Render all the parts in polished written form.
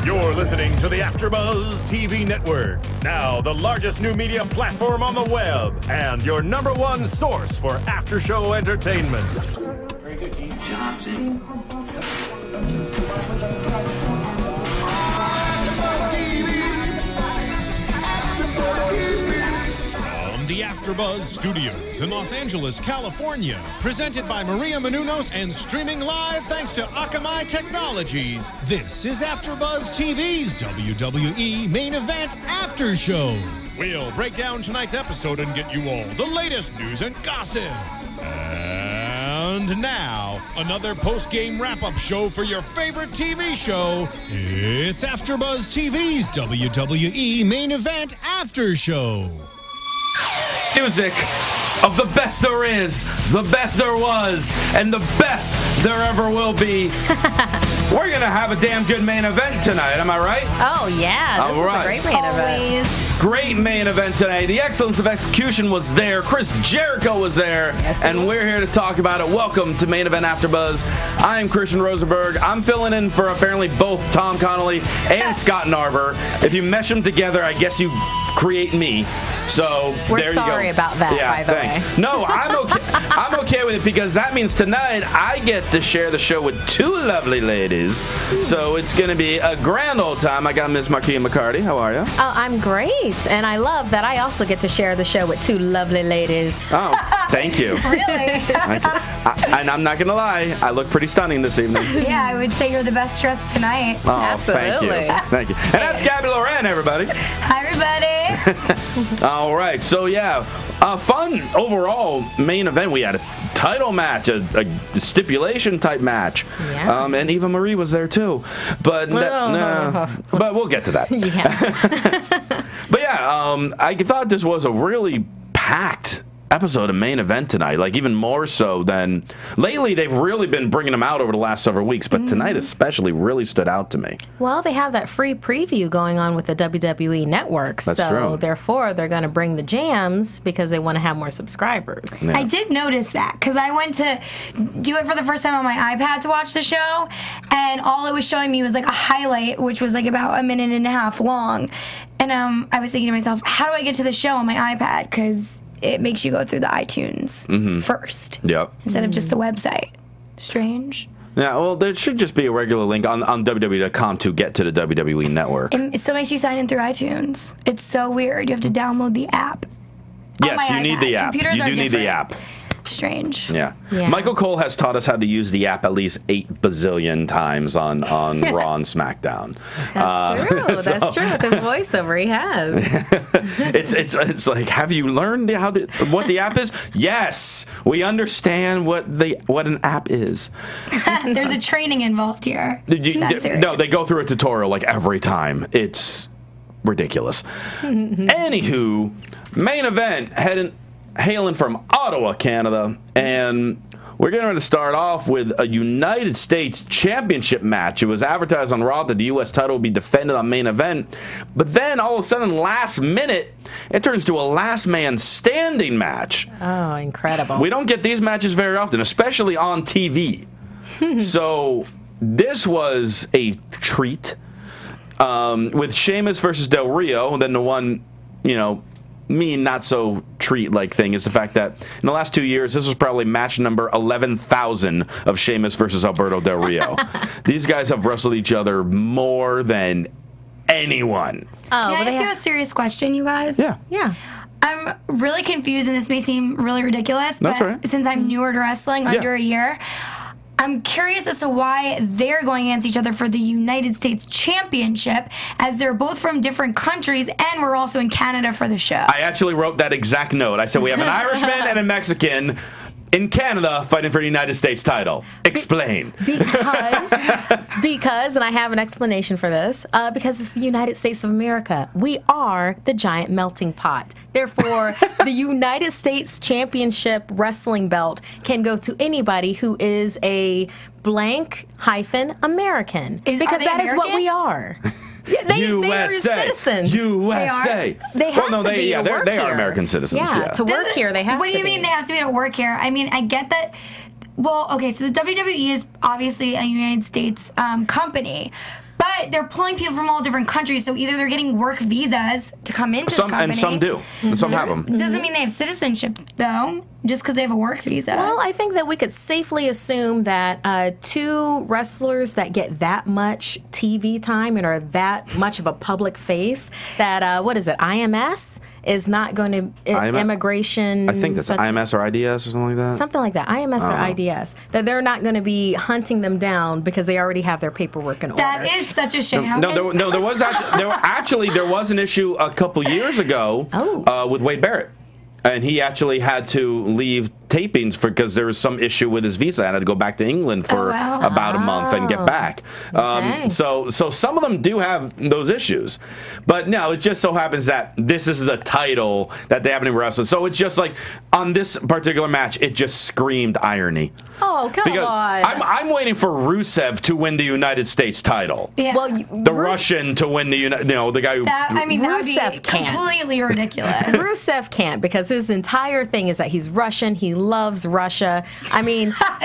You're listening to the AfterBuzz TV Network, now the largest new media platform on the web, and your #1 source for after-show entertainment. Very good, Keith Johnson. From the AfterBuzz Studios in Los Angeles, California, presented by Markeia McCarty and streaming live thanks to Akamai Technologies. This is AfterBuzz TV's WWE Main Event After Show. We'll break down tonight's episode and get you all the latest news and gossip. And now, another post-game wrap-up show for your favorite TV show. It's AfterBuzz TV's WWE Main Event After Show. Music of the best there is, the best there was, and the best there ever will be. We're gonna have a damn good main event tonight, am I right? Oh yeah, this is a great main event. Great main event today. The excellence of execution was there. Chris Jericho was there, and we're here to talk about it. Welcome to Main Event AfterBuzz. I am Christian Rosenberg. I'm filling in for apparently both Tom Connolly and Scott Narver. If you mesh them together, I guess you create me. So we're there you go. Sorry about that, by the way. No, I'm okay. I'm okay with it because that means tonight I get to share the show with two lovely ladies. So it's going to be a grand old time. I got Miss Markeia McCarty. How are you? Oh, I'm great, and I love that I also get to share the show with two lovely ladies. Oh, thank you. Really? And I'm not going to lie, I look pretty stunning this evening. Yeah, I would say you're the best dressed tonight. Oh, absolutely. Thank you. Thank you. And that's Gabrielle Loren, everybody. Hi, everybody. All right, so yeah, fun overall main event. We had a title match, a stipulation type match, and Eva Marie was there too. But but we'll get to that. Yeah. But yeah, I thought this was a really packed episode of main event tonight, like even more so than lately. They've really been bringing them out over the last several weeks, but tonight especially really stood out to me. Well, they have that free preview going on with the WWE Network, so therefore they're going to bring the jams because they want to have more subscribers. I did notice that because I went to do it for the first time on my iPad to watch the show, and all it was showing me was like a highlight, which was like about 1.5 minutes long, and I was thinking to myself, how do I get to the show on my iPad? Because it makes you go through the iTunes first. Yep. Instead of just the website. Strange. Yeah, well, there should just be a regular link on WWE.com to get to the WWE Network. It still makes you sign in through iTunes. It's so weird. You have to download the app. Yes, you need the app. Computers you do need the app. Strange. Yeah. Michael Cole has taught us how to use the app at least 8 bazillion times on Raw and SmackDown. That's true. That's true. With his voiceover, he has. it's like, have you learned what the app is? Yes, we understand what an app is. There's a training involved here. No, they go through a tutorial like every time. It's ridiculous. Anywho, main event hailing from Ottawa, Canada, and we're going to start off with a United States Championship match. It was advertised on Raw that the U.S. title would be defended on main event, but then all of a sudden, last minute, it turns to a last man standing match. Oh, incredible. We don't get these matches very often, especially on TV. So this was a treat with Sheamus versus Del Rio, and then the one, not so treat-like thing is the fact that in the last 2 years, this was probably match number 11,000 of Sheamus versus Alberto Del Rio. These guys have wrestled each other more than anyone. Can I ask you a serious question, you guys? Yeah. I'm really confused, and this may seem really ridiculous, but since I'm newer to wrestling, under a year, I'm curious as to why they're going against each other for the United States Championship, as they're both from different countries, and we're also in Canada for the show. I actually wrote that exact note. I said we have an Irishman and a Mexican in Canada fighting for the United States title. Explain. Because, and I have an explanation for this, because it's the United States of America. We are the giant melting pot. Therefore, the United States Championship wrestling belt can go to anybody who is a blank-American. Because that is what we are. They are citizens. USA. They have to be to work they are here. American citizens. Yeah, to work here, they have to be. What do you mean they have to be to work here? I mean, I get that. Well, okay, so the WWE is obviously a United States company, But they're pulling people from all different countries, so either they're getting work visas to come into the company. And some do. Some have them. Doesn't mean they have citizenship, though, just because they have a work visa. Well, I think that we could safely assume that two wrestlers that get that much TV time and are that much of a public face, that, what is it, IMS? Is not going to immigration. I think that's IMS or IDS or something like that. Something like that, IMS or IDS. That they're not going to be hunting them down because they already have their paperwork in order. That is such a shame. There was an issue a couple years ago with Wade Barrett, and he actually had to leave tapings because there was some issue with his visa and had to go back to England for about a month and get back. Okay. So some of them do have those issues, but no, it just so happens that this is the title that they haven't even wrestled. So it's just like on this particular match, it just screamed irony. Oh, come on! I'm waiting for Rusev to win the United States title. Yeah. Well, The Russian to win the the guy who. that would be Rusev can't. completely ridiculous. Rusev can't because his entire thing is that he's Russian. He loves Russia. I mean, that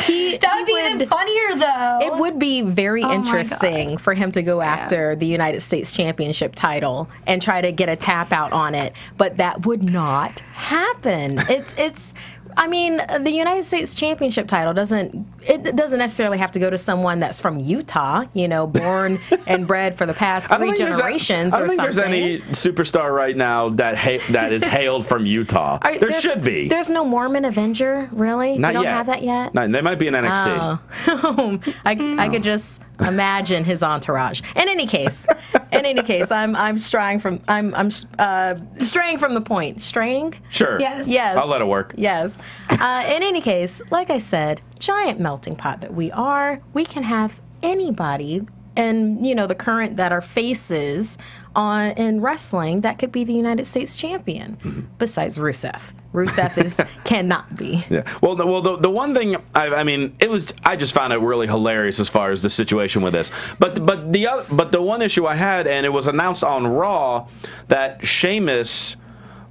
would be even funnier, though. It would be very my interesting for him to go after the United States Championship title and try to get a tap out on it, but that would not happen. It's. I mean, the United States Championship title doesn't necessarily have to go to someone that's from Utah, born and bred for the past 3 generations. I don't think there's any superstar right now that is hailed from Utah. There should be. There's no Mormon Avenger, really? Not you don't yet. have that yet? No, they might be in NXT. Oh. I could just imagine his entourage. In any case, I'm straying from the point. Straying? Sure. Yes. I'll let it work. Yes. In any case, like I said, giant melting pot that we are, we can have anybody and the current that are faces in wrestling that could be the United States champion besides Rusev. Rusev cannot be. Yeah. Well, the one thing I just found it really hilarious as far as the situation with this. But the one issue I had, and it was announced on Raw that Sheamus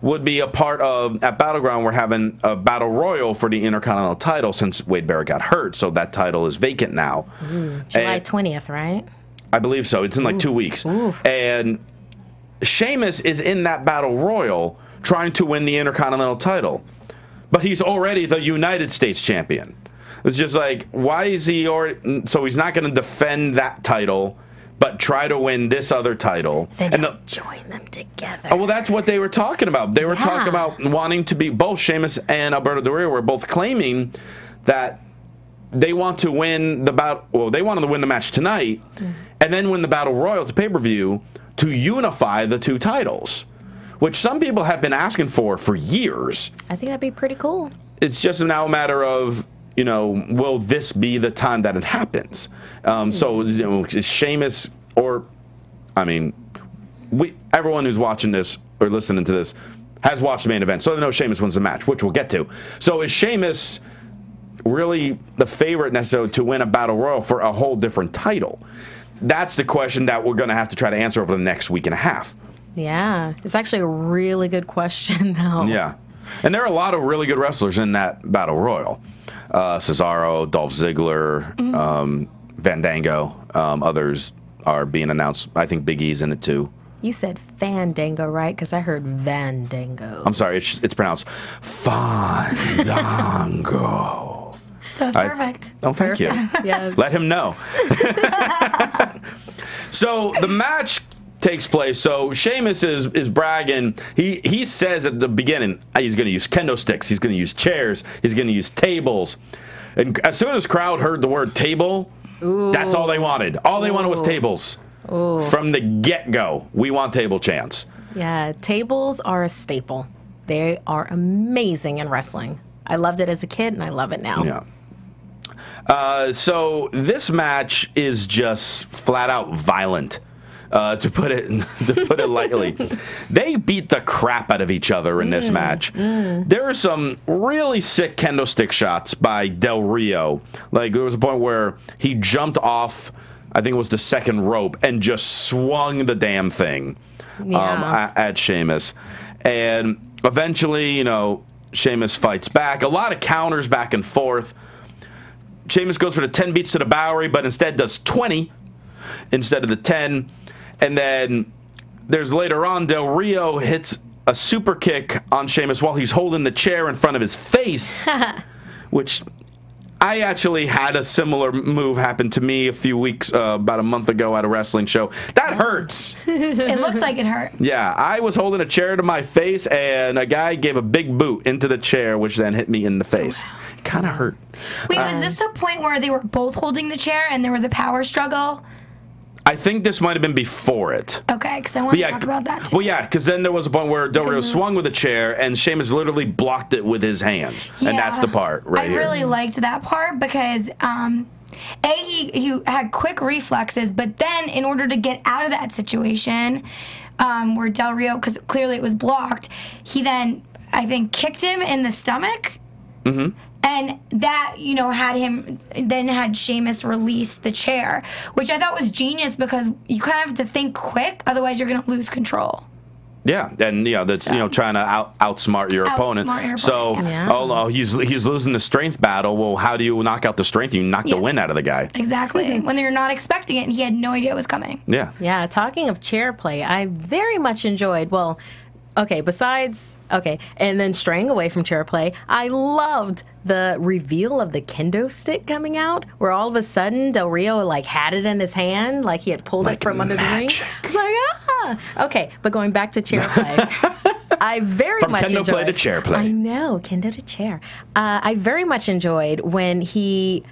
would be a part of, at Battleground, we're having a battle royal for the Intercontinental title since Wade Barrett got hurt, so that title is vacant now. July 20th, right? I believe so. It's in like 2 weeks. Oof. And Sheamus is in that battle royal trying to win the Intercontinental title. But he's already the United States champion. It's just like, why is he already... So he's not going to defend that title, but try to win this other title. Then join them together. Oh, well, that's what they were talking about. They were talking about wanting to be... Both Sheamus and Alberto Del Rio were both claiming that they want to win the battle... Well, they wanted to win the match tonight, and then win the Battle Royal to pay-per-view to unify the two titles, which some people have been asking for years. I think that'd be pretty cool. It's just now a matter of, will this be the time that it happens? So, is Sheamus or, everyone who's watching this or listening to this has watched the main event, so they know Sheamus wins the match, which we'll get to. So is Sheamus really the favorite necessarily to win a Battle Royal for a whole different title? That's the question that we're going to have to try to answer over the next week and a half. Yeah, it's actually a really good question, though. Yeah, and there are a lot of really good wrestlers in that Battle Royal. Cesaro, Dolph Ziggler, Fandango, others are being announced. I think Big E's in it too. You said Fandango, right? Because I heard Vandango. I'm sorry, it's pronounced Fandango. That's perfect. Oh, thank you. Yes. Let him know. So the match takes place. So Sheamus is bragging. He says at the beginning he's going to use kendo sticks. He's going to use chairs. He's going to use tables. And as soon as the crowd heard the word table, that's all they wanted. All they wanted was tables. Ooh. From the get-go, we want table chants. Yeah, tables are a staple. They are amazing in wrestling. I loved it as a kid, and I love it now. Yeah. So this match is just flat out violent, to put it lightly. They beat the crap out of each other in this match. There were some really sick kendo stick shots by Del Rio. Like there was a point where he jumped off, I think it was the second rope, and just swung the damn thing at Sheamus. And eventually, Sheamus fights back. A lot of counters back and forth. Sheamus goes for the 10 beats to the Bowery, but instead does 20. instead of the 10. And then there's later on, Del Rio hits a super kick on Sheamus while he's holding the chair in front of his face, which I actually had a similar move happen to me a few weeks, about a month ago at a wrestling show. That hurts. It looked like it hurt. Yeah, I was holding a chair to my face, and a guy gave a big boot into the chair, which then hit me in the face. It kind of hurt. Wait, was this the point where they were both holding the chair and there was a power struggle? I think this might have been before it. Okay, because I want to talk about that too. Well, yeah, because then there was a point where Del Rio swung with a chair, and Sheamus literally blocked it with his hands. Yeah, and that's the part right here. I really liked that part because, he had quick reflexes, but then in order to get out of that situation, where Del Rio, because clearly it was blocked, he then, I think, kicked him in the stomach. Mm-hmm. And that, had Sheamus release the chair, which I thought was genius because you kind of have to think quick, otherwise you're going to lose control. Yeah, and that's trying to outsmart your opponent. So, he's losing the strength battle. Well, how do you knock out the strength? You knock the wind out of the guy. Exactly. When you're not expecting it, and he had no idea it was coming. Yeah. Yeah. Talking of chair play, I very much enjoyed. Well, and then straying away from chair play, I loved the reveal of the kendo stick coming out, where all of a sudden Del Rio had it in his hand, like he had pulled it from under the ring. It's like, okay, but going back to chair play, I very much enjoyed. From kendo play to chair play. I know, kendo to chair. I very much enjoyed when he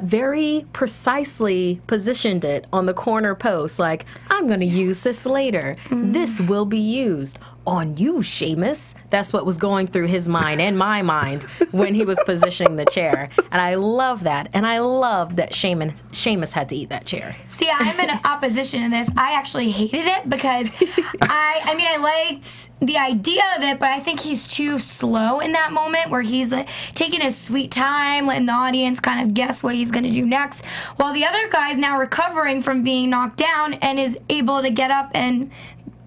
very precisely positioned it on the corner post, like, I'm going to use this later. This will be used on you, Sheamus. That's what was going through his mind and my mind when he was positioning the chair. And I love that. And I love that Sheamus had to eat that chair. See, I'm in opposition to this. I actually hated it because I liked the idea of it, but I think he's too slow in that moment where he's taking his sweet time, letting the audience kind of guess what he's going to do next, while the other guy's now recovering from being knocked down and is able to get up and,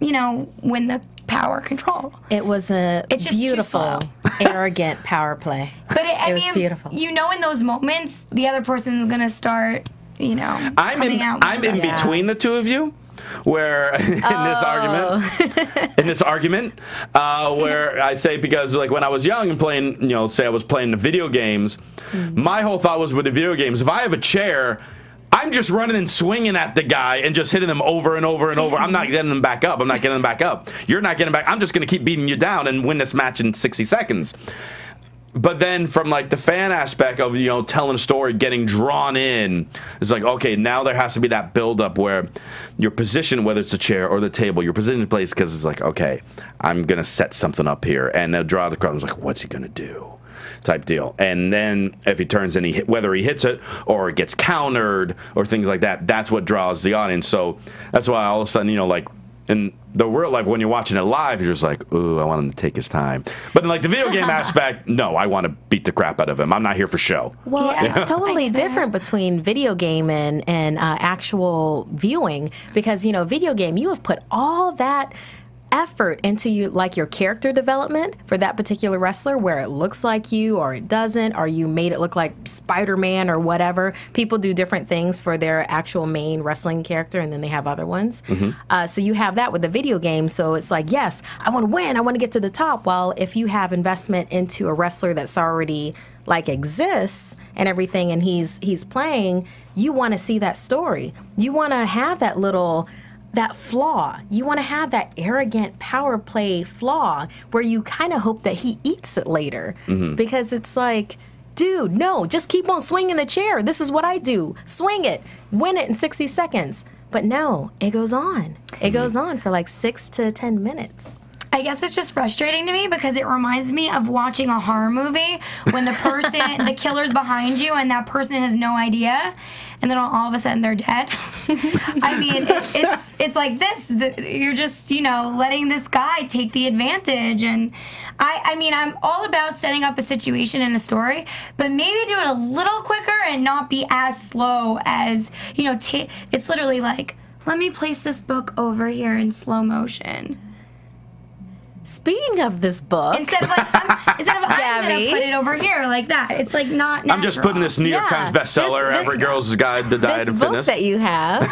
win the power control. It was it's beautiful, arrogant power play. But it was beautiful. In those moments, the other person's going to start, coming out. I'm in between the two of you. Where in this argument, where I say, because when I was young and playing, say I was playing the video games, my whole thought was with the video games, if I have a chair, I'm just running and swinging at the guy and just hitting them over and over and over. I'm not getting them back up. You're not getting back. I'm just going to keep beating you down and win this match in 60 seconds. But then from the fan aspect of, telling a story, getting drawn in, it's like, okay, now there has to be that build-up where your position, whether it's the chair or the table, your position in place, because it's like, okay, I'm going to set something up here. And they'll draw the crowd. It's like, what's he going to do? Type deal. And then if he turns and whether he hits it or it gets countered or things like that, that's what draws the audience. So that's why all of a sudden, in the real life, when you're watching it live, you're just like, ooh, I want him to take his time. But in the video game aspect, no, I want to beat the crap out of him. I'm not here for show. Well, it's totally different between video game and actual viewing, because, video game, you have put all that effort into your character development for that particular wrestler, where it looks like you or it doesn't, or you made it look like Spider-Man or whatever. People do different things for their actual main wrestling character, and then they have other ones. So you have that with the video game. So it's like, yes, I want to win, I want to get to the top. Well, if you have investment into a wrestler that's already exists and everything, and he's playing, you want to see that story. You want to have that flaw. You want to have that arrogant power play flaw where you kind of hope that he eats it later. Because it's like, dude, no, just keep on swinging the chair. This is what I do. Swing it. Win it in 60 seconds. But no, it goes on. It goes on for 6 to 10 minutes. I guess it's just frustrating to me because it reminds me of watching a horror movie when the killer's behind you and that person has no idea, and then all of a sudden they're dead. I mean, it's like this. You're just, letting this guy take the advantage. And I mean, I'm all about setting up a situation in a story, but maybe do it a little quicker and not be as slow as, it's literally like, let me place this book over here in slow motion. Speaking of this book, Instead of I'm Gabby. gonna put it over here like that. It's like not natural. I'm just putting this New York Yeah. Times bestseller, This- Every Girl's Guide to Diet this and book Fitness. that you have,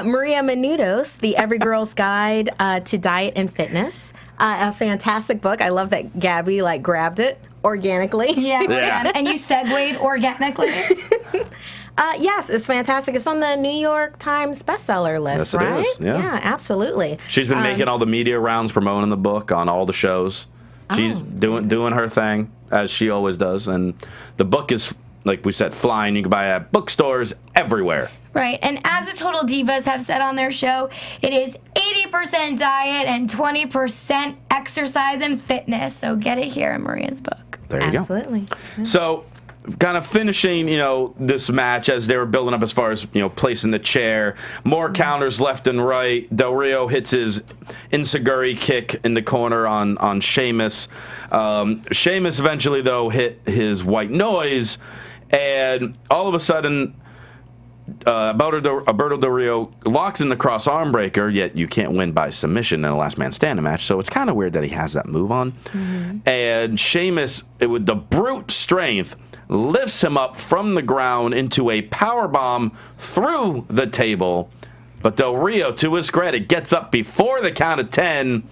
Markeia McCarty, The Every Girl's Guide to Diet and Fitness. A fantastic book. I love that Gabby grabbed it organically. Yeah, Yeah. and you segued organically. Yes, it's fantastic. It's on the New York Times bestseller list, Yes, it right? is, yeah. Absolutely. She's been making all the media rounds promoting the book on all the shows. She's doing her thing, as she always does. And the book is, like we said, flying. You can buy it at bookstores everywhere. Right, and as the Total Divas have said on their show, it is 80% diet and 20% exercise and fitness. So get it here in Maria's book. There you go. Absolutely. So, kind of finishing, this match as they were building up as far as, placing the chair. More counters left and right. Del Rio hits his Inseguri kick in the corner on Sheamus. Sheamus eventually, though, hit his white noise. And all of a sudden, Alberto Del Rio locks in the cross arm breaker, yet you can't win by submission in a last man standing match, so it's kind of weird that he has that move on. And Sheamus, with the brute strength, lifts him up from the ground into a powerbomb through the table. But Del Rio, to his credit, gets up before the count of 10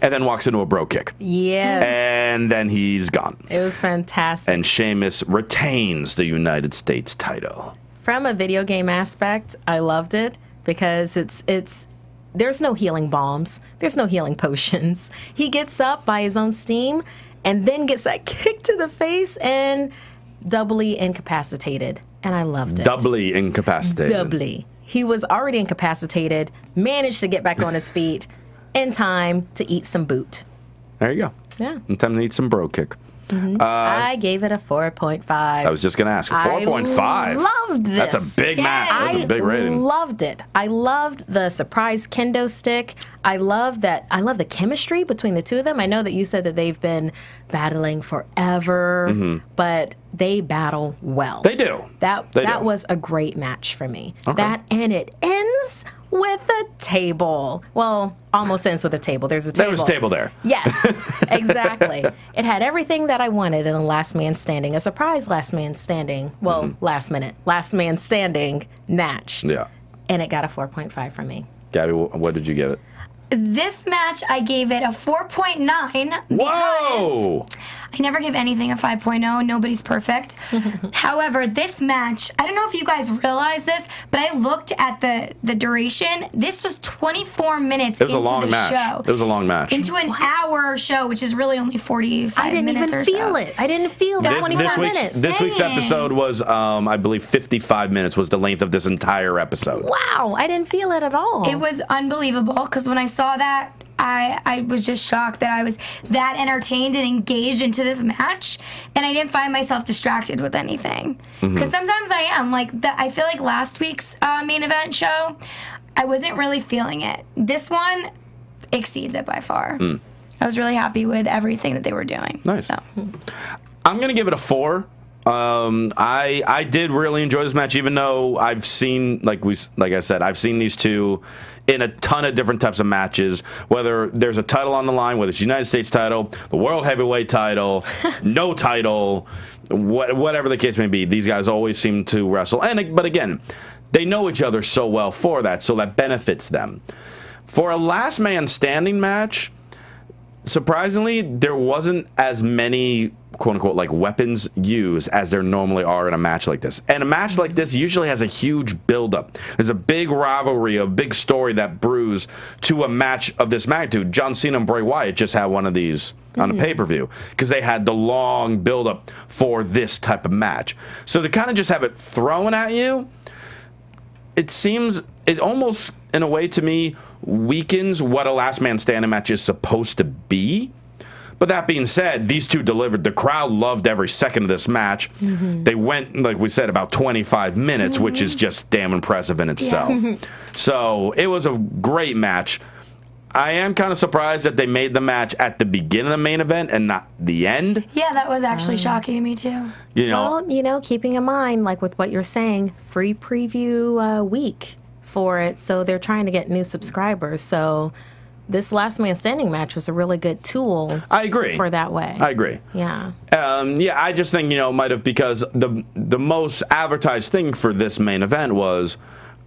and then walks into a bro kick. Yes. And then he's gone. It was fantastic. And Sheamus retains the United States title. From a video game aspect, I loved it because it's there's no healing bombs, there's no healing potions. He gets up by his own steam and then gets that kick to the face and doubly incapacitated. And I loved it. Doubly incapacitated. Doubly. He was already incapacitated, managed to get back on his feet in time to eat some boot. There you go. Yeah. In time to eat some bro kick. I gave it a 4.5. I was just going to ask. 4.5. I loved this. That's a big match. That's a big rating. I loved it. I loved the surprise kendo stick. I love the chemistry between the two of them. I know that you said that they've been battling forever, but they battle well. They do. That was a great match for me. Okay. That, and it ends with a table. Well, almost ends with a table. There's a table. There was a table there. Yes, exactly. It had everything that I wanted in a last man standing, a surprise last man standing, well, last man standing match. Yeah. And it got a 4.5 from me. Gabby, what did you give it? This match, I gave it a 4.9 because Whoa! I never give anything a 5.0. Nobody's perfect. However, this match, I don't know if you guys realize this, but I looked at the duration. This was 24 minutes It was into a long the match. show. It was a long match. Into an hour show, which is really only 45 I didn't minutes even or feel so. it. I didn't feel that 24 minutes. This week's Dang. episode was, I believe, 55 minutes was the length of this entire episode. Wow, I didn't feel it at all. It was unbelievable because when I saw that, I was just shocked that I was that entertained and engaged into this match, and I didn't find myself distracted with anything. Because sometimes I am. I feel like last week's main event show, I wasn't really feeling it. This one exceeds it by far. I was really happy with everything that they were doing. Nice. So. I'm going to give it a 4. I did really enjoy this match, even though I've seen, like I said, I've seen these two in a ton of different types of matches, whether there's a title on the line, whether it's the United States title, the World Heavyweight title, no title, whatever the case may be. These guys always seem to wrestle. But again, they know each other so well for that, so that benefits them. For a last man standing match, surprisingly, there wasn't as many quote-unquote weapons used as there normally are in a match like this. And a match like this usually has a huge build-up. There's a big rivalry, a big story that brews to a match of this magnitude. John Cena and Bray Wyatt just had one of these on a pay-per-view because they had the long build-up for this type of match. So to kind of just have it thrown at you, it almost, in a way to me, weakens what a last man standing match is supposed to be. But that being said, these two delivered. The crowd loved every second of this match. They went, like we said, about 25 minutes, which is just damn impressive in itself. So it was a great match. I am kind of surprised that they made the match at the beginning of the main event and not the end. Yeah, that was actually shocking to me too. Well, keeping in mind, with what you're saying, free preview week for it, so they're trying to get new subscribers. So this Last Man Standing match was a really good tool. I agree. For that way. I agree. Yeah. Yeah, I just think, might have, because the most advertised thing for this main event was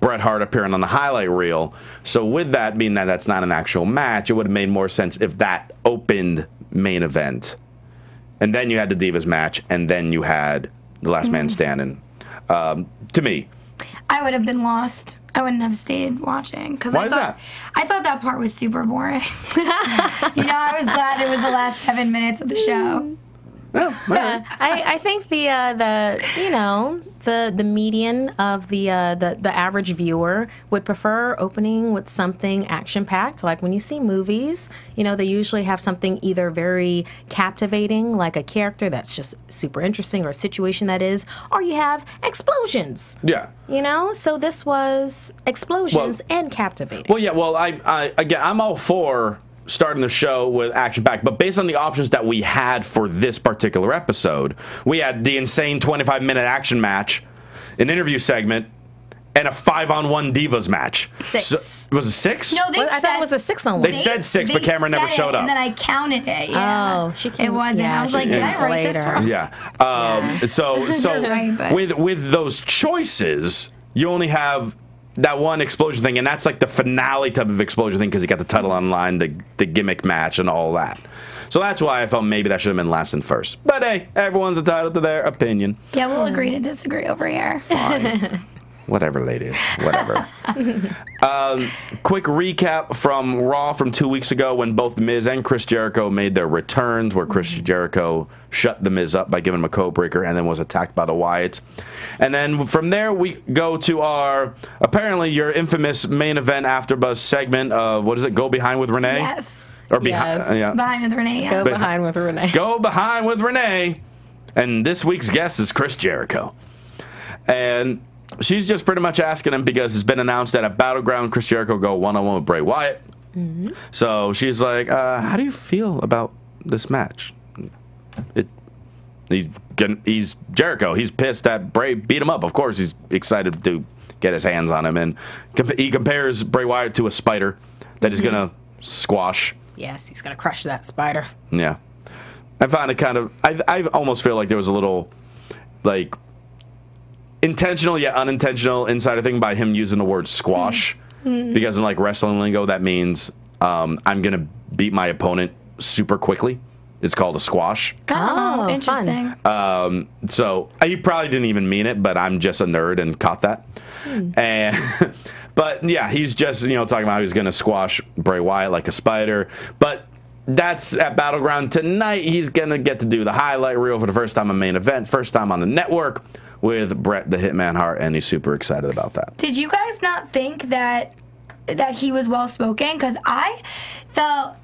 Bret Hart appearing on the highlight reel. So with that being that that's not an actual match, it would have made more sense if that opened main event. And then you had the Divas match, and then you had the Last Man Standing. To me. I would have been lost. I wouldn't have stayed watching. Why is that? I thought that part was super boring. I was glad it was the last 7 minutes of the show. Yeah, I think the median of the average viewer would prefer opening with something action packed. Like when you see movies, they usually have something either very captivating, like a character that's just super interesting, or a situation that is, or you have explosions. Yeah. So this was explosions and captivating. Well, yeah. Well, I'm all for starting the show with action packed, but based on the options that we had for this particular episode, we had the insane 25-minute action match, an interview segment, and a 5-on-1 Divas match. 6. So, was it 6? No, I thought it was a 6-on-1. They said 6, but Cameron never showed up. And then I counted it. Yeah. Oh, she came. It wasn't. Yeah, I was like, did I write this wrong? Yeah. So Right, but- with those choices, you only have that one explosion thing, and that's like the finale type of explosion thing because you got the title online, the gimmick match, and all that. So that's why I felt maybe that should have been last and first. But hey, everyone's entitled to their opinion. Yeah, we'll agree to disagree over here. Fine. Whatever, ladies. Whatever. Quick recap from Raw from 2 weeks ago when both The Miz and Chris Jericho made their returns, where Chris Jericho shut The Miz up by giving him a code breaker and then was attacked by the Wyatts. And then from there, we go to our, apparently, your infamous main event AfterBuzz segment of, what is it, Go Behind with Renee? Yes. Or behind, Yes. yeah. Behind with Renee, yeah. Go behind with Renee. Go Behind with Renee. And this week's guest is Chris Jericho. And she's just pretty much asking him because it's been announced that at Battleground, Chris Jericho go one-on-one with Bray Wyatt. Mm-hmm. So she's like, how do you feel about this match? He's Jericho. He's pissed that Bray beat him up. Of course, he's excited to get his hands on him. And he compares Bray Wyatt to a spider that he's going to squash. Yes, he's going to crush that spider. Yeah. I find it kind of, I almost feel like there was a little, like, intentional yet unintentional insider thing by him using the word squash. Because in, like, wrestling lingo, that means I'm going to beat my opponent super quickly. It's called a squash. Oh, interesting. So he probably didn't even mean it, but I'm just a nerd and caught that. And but yeah, he's just talking about how he's going to squash Bray Wyatt like a spider. But that's at Battleground tonight. He's going to get to do the highlight reel for the first time on Main Event, first time on the network with Bret the Hitman Hart, and he's super excited about that. Did you guys not think that he was well spoken? Because I felt,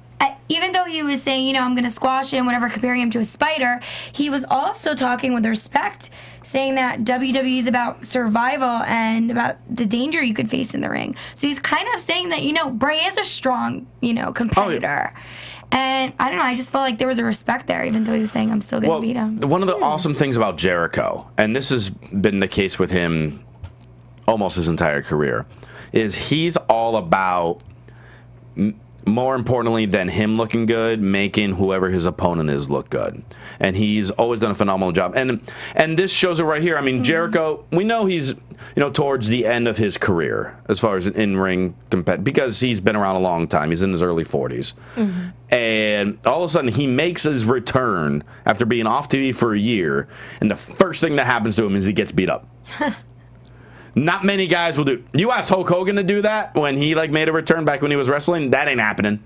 even though he was saying, I'm going to squash him, whatever, comparing him to a spider, he was also talking with respect, saying that WWE is about survival and about the danger you could face in the ring. So he's kind of saying that, Bray is a strong, competitor. Oh, yeah. And I don't know, I just felt like there was a respect there, even though he was saying, I'm still going to beat him. One of the awesome things about Jericho, and this has been the case with him almost his entire career, is he's all about, more importantly than him looking good, making whoever his opponent is look good. And he's always done a phenomenal job. And this shows it right here. I mean, Jericho, we know he's, towards the end of his career as far as an in-ring competitor, because he's been around a long time. He's in his early 40s. And all of a sudden, he makes his return after being off TV for a year, and the first thing that happens to him is he gets beat up. Not many guys will do. You ask Hulk Hogan to do that when he made a return back when he was wrestling. That ain't happening.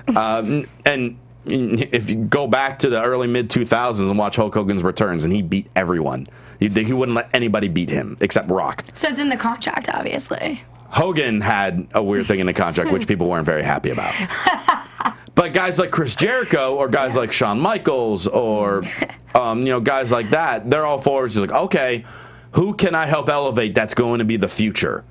And if you go back to the early mid 2000s and watch Hulk Hogan's returns, and he beat everyone. He wouldn't let anybody beat him except Rock. So it's in the contract, obviously. Hogan had a weird thing in the contract which people weren't very happy about. But guys like Chris Jericho or guys like Shawn Michaels or guys like that, they're all forwards. He's like, okay, who can I help elevate that's going to be the future?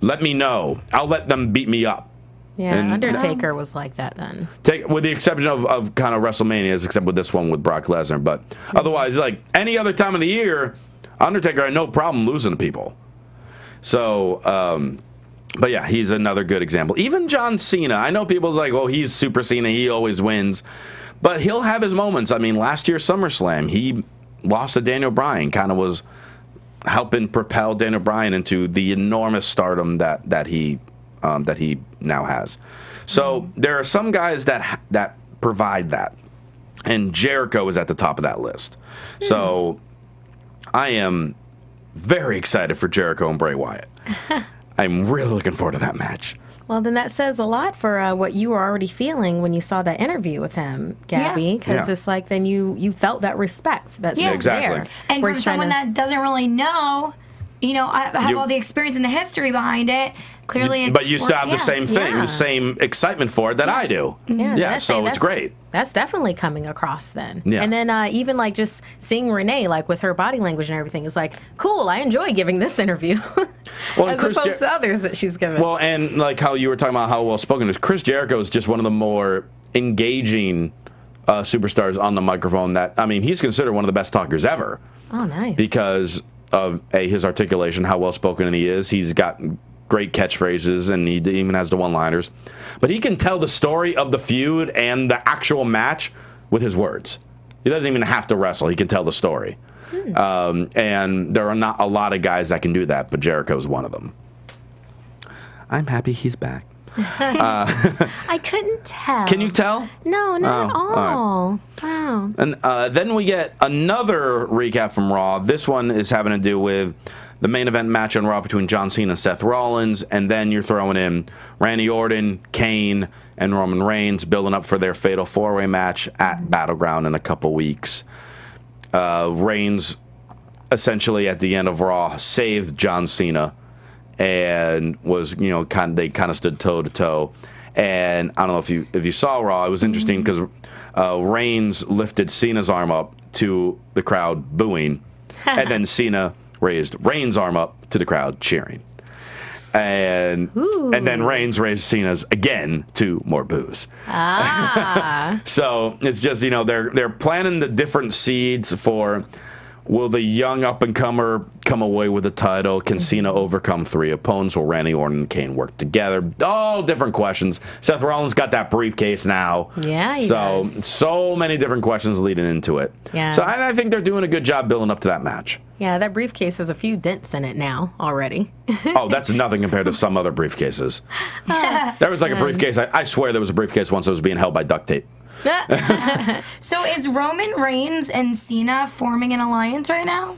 Let me know. I'll let them beat me up. Yeah, and Undertaker was like that then. With the exception of kind of WrestleManias, except with this one with Brock Lesnar. But otherwise, like any other time of the year, Undertaker had no problem losing to people. So But yeah, he's another good example. Even John Cena. I know people's like, oh, he's Super Cena. He always wins. But he'll have his moments. I mean, last year's SummerSlam, he lost to Daniel Bryan. Kind of was helping propel Daniel Bryan into the enormous stardom that he now has. So there are some guys that provide that. And Jericho is at the top of that list. So I am very excited for Jericho and Bray Wyatt. I'm really looking forward to that match. Well, then that says a lot for what you were already feeling when you saw that interview with him, Gabby, because it's like then you felt that respect that's just there. And from someone that doesn't really know, I have all the experience and the history behind it. Clearly, but you still have the same thing, the same excitement for it that I do. Yeah, so it's great. That's definitely coming across then. Yeah. And then even like just seeing Renee like with her body language and everything is like, cool, I enjoy giving this interview. Well, as opposed to others that she's given. Well, and like how you were talking about how well spoken is, Chris Jericho is just one of the more engaging superstars on the microphone he's considered one of the best talkers ever. Oh, nice. Because of his articulation, how well spoken he is. He's got great catchphrases, and he even has the one-liners. But he can tell the story of the feud and the actual match with his words. He doesn't even have to wrestle. He can tell the story. And there are not a lot of guys that can do that, but Jericho's one of them. I'm happy he's back. I couldn't tell. Can you tell? No, not at all. All right. Wow. And then we get another recap from Raw. This one is having to do with the main event match on Raw between John Cena and Seth Rollins, and then you're throwing in Randy Orton, Kane, and Roman Reigns building up for their fatal four-way match at Battleground in a couple weeks. Reigns, essentially at the end of Raw, saved John Cena and was, they kind of stood toe to toe. And I don't know if you saw Raw, it was interesting because Reigns lifted Cena's arm up to the crowd booing, and then Cena raised Reigns' arm up to the crowd cheering. And then Reigns raised Cena's again to more boos. So it's just, they're planting the different seeds for, will the young up-and-comer come away with the title? Can Cena overcome 3 opponents? Will Randy Orton and Kane work together? All different questions. Seth Rollins got that briefcase now. Yeah, he does. So many different questions leading into it. Yeah. So I think they're doing a good job building up to that match. Yeah, that briefcase has a few dents in it now already. Oh, that's nothing compared to some other briefcases. There was like a briefcase. I swear there was a briefcase once that was being held by duct tape. So is Roman Reigns and Cena forming an alliance right now?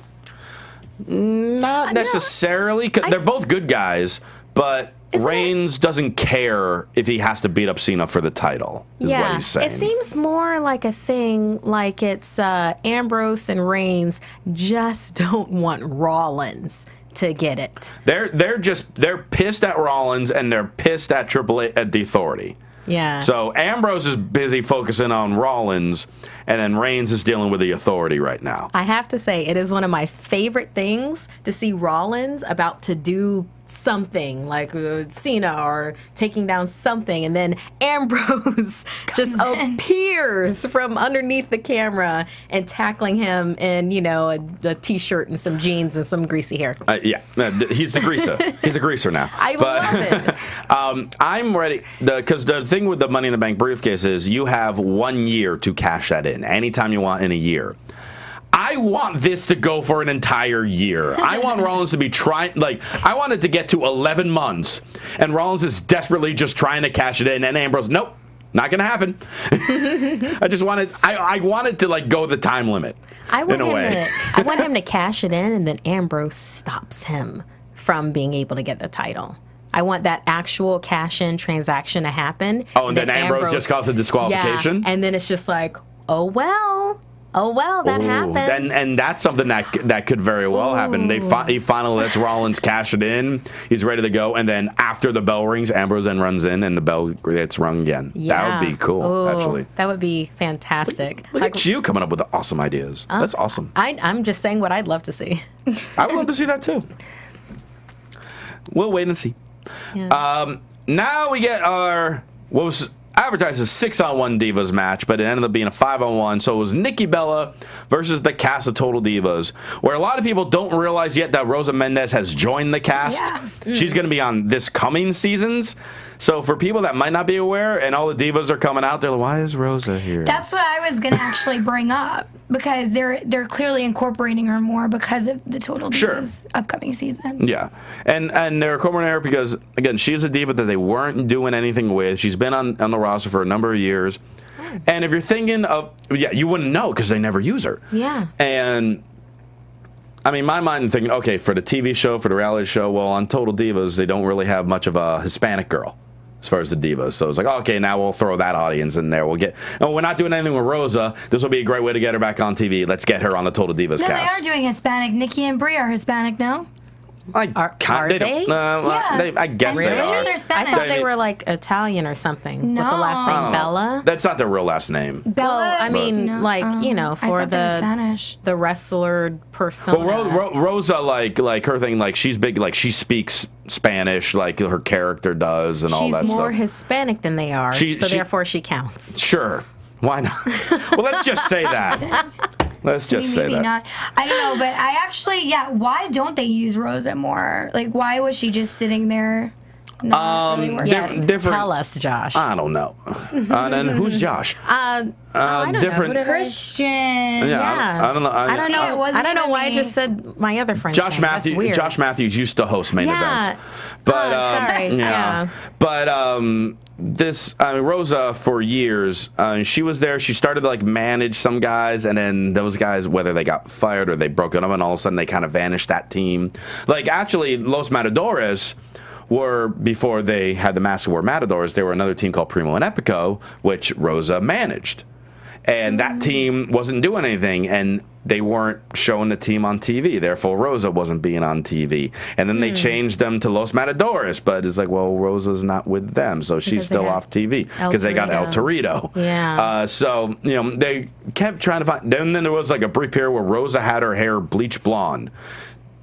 Not necessarily. They're both good guys, but Reigns doesn't care if he has to beat up Cena for the title, is what he's saying. It seems more like a thing like it's Ambrose and Reigns just don't want Rollins to get it. They're pissed at Rollins, and they're pissed at Triple H, at the Authority. Yeah. So Ambrose is busy focusing on Rollins, and then Reigns is dealing with the Authority right now. I have to say, it is one of my favorite things to see Rollins about to do something like Cena or taking down something, and then Ambrose just appears from underneath the camera and tackling him in, a t-shirt and some jeans and some greasy hair. He's the greaser. He's a greaser now. I love it. I'm ready, because the thing with the Money in the Bank briefcase is you have 1 year to cash that in, anytime you want in a year. I want this to go for an entire year. I want Rollins to be I want it to get to 11 months, and Rollins is desperately just trying to cash it in, and Ambrose, nope, not going to happen. I want it to go the time limit. I want him to cash it in, and then Ambrose stops him from being able to get the title. I want that actual cash-in transaction to happen. Oh, and then Ambrose just causes a disqualification? Yeah, and then it's just like, oh, well, that happens. And that's something that could very well happen. He finally lets Rollins cash it in. He's ready to go. And then after the bell rings, Ambrose then runs in, and the bell gets rung again. Yeah. That would be cool, actually. That would be fantastic. Look at you coming up with the awesome ideas. That's awesome. I'm just saying what I'd love to see. I would love to see that, too. We'll wait and see. Yeah. Now we get our... What was advertised a 6-on-1 Divas match, but it ended up being a 5-on-1. So it was Nikki Bella versus the cast of Total Divas, where a lot of people don't realize yet that Rosa Mendez has joined the cast. Yeah. She's going to be on this coming seasons. So for people that might not be aware, and all the divas are coming out, they're like, why is Rosa here? That's what I was gonna actually bring up, because they're clearly incorporating her more because of the Total Divas upcoming season. Yeah, and they're incorporating her because, again, she's a diva that they weren't doing anything with. She's been on the roster for a number of years. And if you're thinking of, you wouldn't know because they never use her. Yeah. And I mean, my mind thinking, okay, for the TV show, for the reality show, well, on Total Divas, they don't really have much of a Hispanic girl as far as the divas. So it's like, okay, now we'll throw that audience in there. We're not doing anything with Rosa. This will be a great way to get her back on TV. Let's get her on the Total Divas No, cast. they are doing Hispanic. Nikki and Brie are Hispanic, no? Are they? Yeah. I guess Really? they I'm sure are. they're Hispanic. I thought they were like Italian or something with the last No. name Bella. That's not their real last name. Bella? Well, I mean, No. like, you know, I for thought they were Spanish. the wrestler persona. Well, Rosa, like her thing, like she's big, like she speaks Spanish, like her character does, and all She's that more stuff. Hispanic than they are, so therefore she counts. Sure, why not? Well, let's just say that. Let's just say Maybe that. not. I don't know, but I actually, why don't they use Rosa more? Like, why was she just sitting there? Not really working? Yes, different- tell us, Josh. I don't know. And then who's Josh? I don't different. know. Christian. Yeah, I don't know. I don't See, it know. wasn't I don't know even why I me. just said my other friend's Josh name. That's Matthews. weird. Josh Matthews used to host Main Yeah. Event, but sorry. Yeah. But Rosa for years, she was there. She started to like manage some guys, and then those guys, whether they got fired or they broke up, and all of a sudden they kind of vanished that team. Like actually, Los Matadores were, before they had the Mask of War Matadors, they were another team called Primo and Epico, which Rosa managed. And that team wasn't doing anything, and they weren't showing the team on TV. Therefore, Rosa wasn't being on TV. And then they changed them to Los Matadores, but it's like, well, Rosa's not with them, so she's Because they still had off TV El because they got El Torito. Torito. Yeah. So, you know, they kept trying to find. Then there was like a brief period where Rosa had her hair bleached blonde.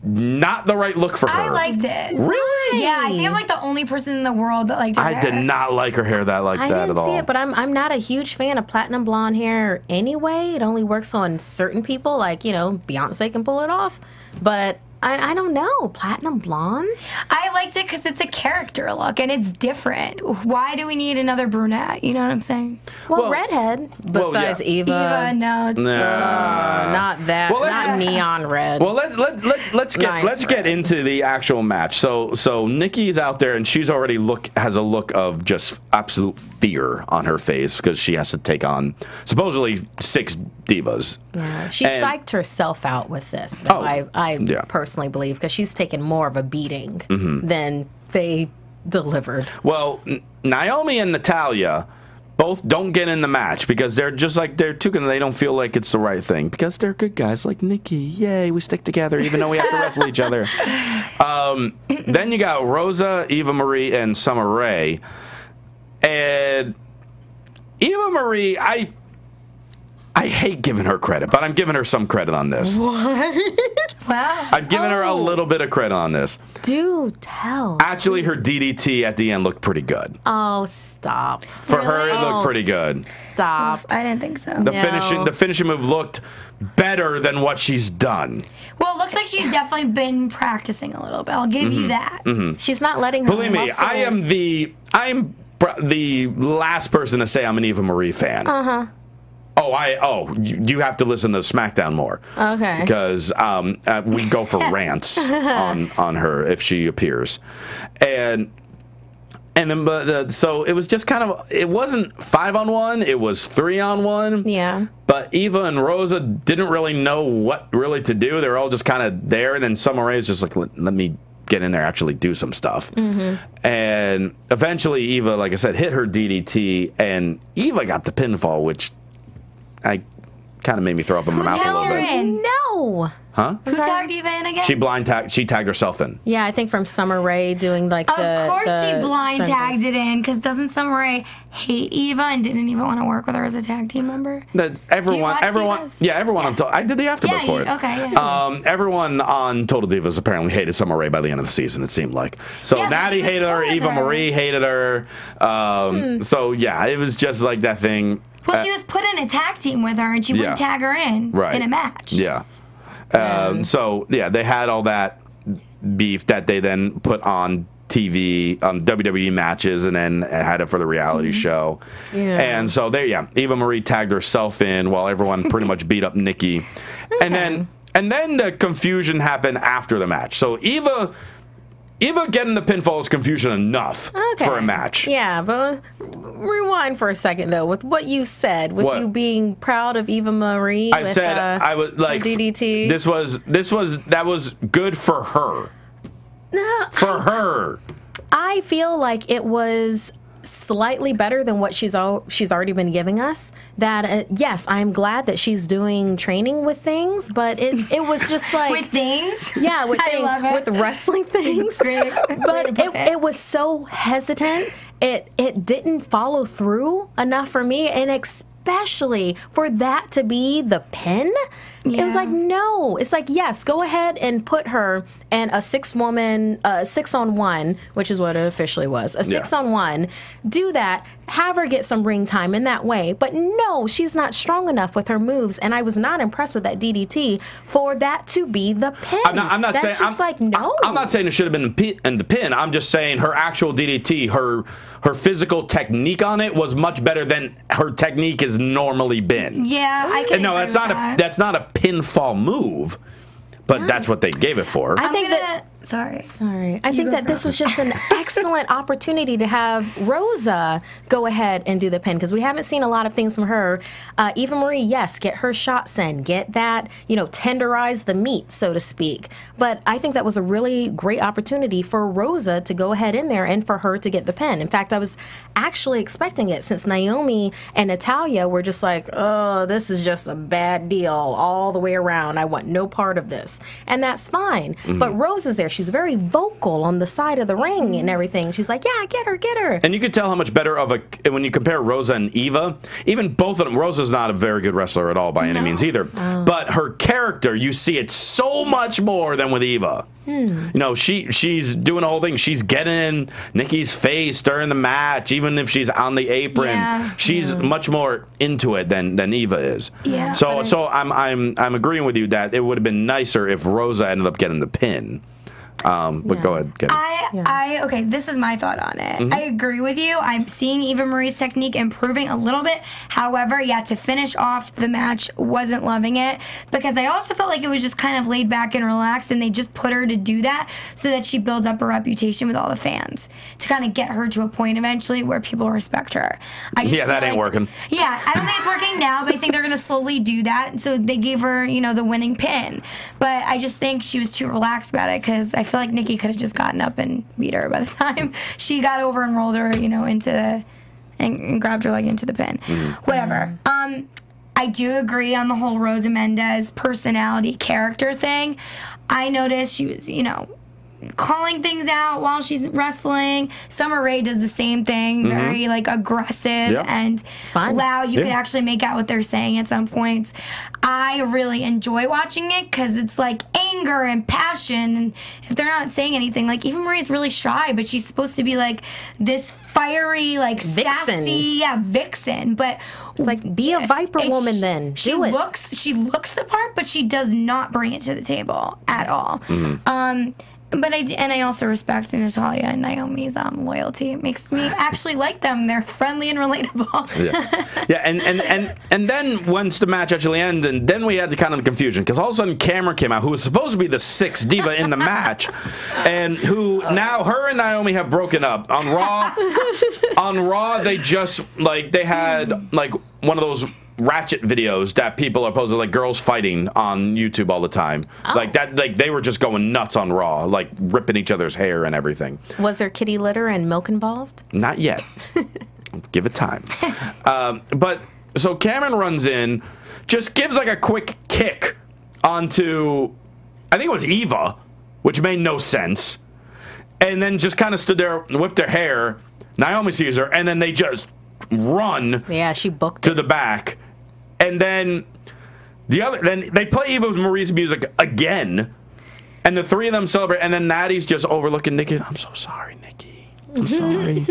Not the right look for her. I liked it. Really? Yeah, I think I'm like the only person in the world that liked her I did hair. not like her hair that I that didn't at all. see it, but I'm not a huge fan of platinum blonde hair anyway. It only works on certain people, like, you know, Beyonce can pull it off. But I don't know, platinum blonde? I liked it because it's a character look and it's different. Why do we need another brunette? You know what I'm saying? Well, redhead. Besides yeah. Eva. Eva, no, it's too Not that. Well, let's- not neon red. Well, let's Nice get red. into the actual match. So Nikki's out there, and she's already has a look of just absolute fear on her face because she has to take on supposedly 6 divas. Yeah, she And- psyched herself out with this. Though, Oh, I yeah. personally believe, because she's taken more of a beating Mm-hmm. than they delivered. Well, Naomi and Natalya both don't get in the match because they're just like they're too good. They don't feel like it's the right thing because they're good guys like Nikki. Yay, we stick together even though we have to wrestle each other. Then you got Rosa, Eva Marie, and Summer Rae. And Eva Marie, I hate giving her credit, but I'm giving her some credit on this. Wow. I'm giving her a little bit of credit on this. Do tell. Actually, her DDT at the end looked pretty good. Oh, stop. For her, it Oh, looked pretty good. Stop. I didn't think so. The finishing move looked better than what she's done. Well, it looks like she's definitely been practicing a little bit. I'll give you that. She's not letting her Believe me, muscle- I'm the last person to say I'm an Eva Marie fan. You have to listen to SmackDown more. Okay. Because we go for rants on her if she appears, and then so it was just kind of, it wasn't 5-on-1, it was 3-on-1. Yeah. But Eva and Rosa didn't really know what really to do. They were all just kind of there, and then Summer Rae was just like, let me get in there, actually do some stuff. And eventually Eva, like I said, hit her DDT, and Eva got the pinfall, which I kind of made me throw up in my mouth a held little her bit. in? No. Huh? Who tagged Eva in again? She tagged herself in. Yeah, I think from Summer Rae doing like Of course she blind tagged it in, because doesn't Summer Rae hate Eva and didn't even want to work with her as a tag team member? That's everyone. Yeah, everyone on. I did the AfterBuzz for it. Okay. Yeah. Everyone on Total Divas apparently hated Summer Rae by the end of the season. It seemed like. So Yeah, but Natty she was hated her. cool with Eva her. Marie hated her. So yeah, it was just like that thing. Well, she was put in a tag team with her, and she Yeah. wouldn't tag her in a match. Yeah. So yeah, they had all that beef that they then put on TV, WWE matches, and then had it for the reality show. Yeah. And so Eva Marie tagged herself in while everyone pretty much beat up Nikki. And then the confusion happened after the match. So Eva getting the pinfall is confusion enough for a match. Yeah, but rewind for a second though. With what you said, with you being proud of Eva Marie, I said I was like DDT. That was good for her. For her. I feel like it was slightly better than what she's already been giving us. That yes, I'm glad that she's doing training with things, but it was just like With things? Yeah, with I things, love it. with wrestling things. Great. But it was so hesitant. It didn't follow through enough for me, and especially for that to be the pin. It was like, no. It's like, yes, go ahead and put her in a 6-on-1, which is what it officially was, a 6-on-1. Do that. Have her get some ring time in that way. But no, she's not strong enough with her moves, and I was not impressed with that DDT for that to be the pin. I'm not That's saying just like, no. I'm not saying it should have been in the pin. I'm just saying her actual DDT, her physical technique on it was much better than her technique has normally been. Yeah, I can. And no, that's not a pinfall move, but that's what they gave it for. I think that. Sorry. I think that this was just an excellent opportunity to have Rosa go ahead and do the pin, because we haven't seen a lot of things from her. Eva Marie, yes, get her shots in, get that, tenderize the meat, so to speak. But I think that was a really great opportunity for Rosa to go ahead in there and for her to get the pin. In fact, I was actually expecting it, since Naomi and Natalya were just like, oh, this is just a bad deal all the way around. I want no part of this. And that's fine. But Rosa's there. She's very vocal on the side of the ring and everything. She's like, yeah, get her. And you could tell how much better when you compare Rosa and Eva, even both of them, Rosa's not a very good wrestler at all by any means either. But her character, you see it so much more than with Eva. She's doing the whole thing. She's getting in Nikki's face during the match, even if she's on the apron. Yeah. She's much more into it than Eva is. Yeah. So I'm agreeing with you that it would have been nicer if Rosa ended up getting the pin. But go ahead, Kevin. Okay, this is my thought on it. I agree with you. I'm seeing Eva Marie's technique improving a little bit. However, to finish off the match, wasn't loving it, because I also felt like it was just kind of laid back and relaxed, and they just put her to do that so that she builds up a reputation with all the fans, to kind of get her to a point eventually where people respect her. That ain't working. Yeah, I don't think it's working now, but I think they're going to slowly do that. So they gave her, the winning pin. But I just think she was too relaxed about it, because I feel like Nikki could have just gotten up and beat her by the time she got over and rolled her, and grabbed her leg into the pin. Whatever. I do agree on the whole Rosa Mendez personality character thing. I noticed she was, calling things out while she's wrestling. Summer Rae does the same thing, very aggressive and loud. You can actually make out what they're saying at some points. I really enjoy watching it, because it's like anger and passion, and if they're not saying anything, Eva Marie's really shy, but she's supposed to be this fiery, Vixen. sassy, vixen. But It's like, be a Viper woman then. She looks the part, but she does not bring it to the table at all. But I also respect Natalya and Naomi's loyalty. It makes me actually like them. They're friendly and relatable. And then once the match actually ended, and then we had the kind of the confusion, because all of a sudden Cameron came out, who was supposed to be the sixth diva in the match, and who now her and Naomi have broken up on Raw. On Raw, they just they had one of those ratchet videos that people are posting, girls fighting on YouTube all the time. They were just going nuts on Raw, ripping each other's hair and everything. Was there kitty litter and milk involved? Not yet. Give it time. So Cameron runs in, just gives a quick kick onto I think it was Eva, which made no sense. And then just kind of stood there, whipped her hair. Naomi sees her, and then they just run. Yeah, she booked to the back, and then then they play Eva Marie's music again, and the three of them celebrate, and then Natty's just overlooking Nikki. I'm so sorry, Nikki. I'm sorry.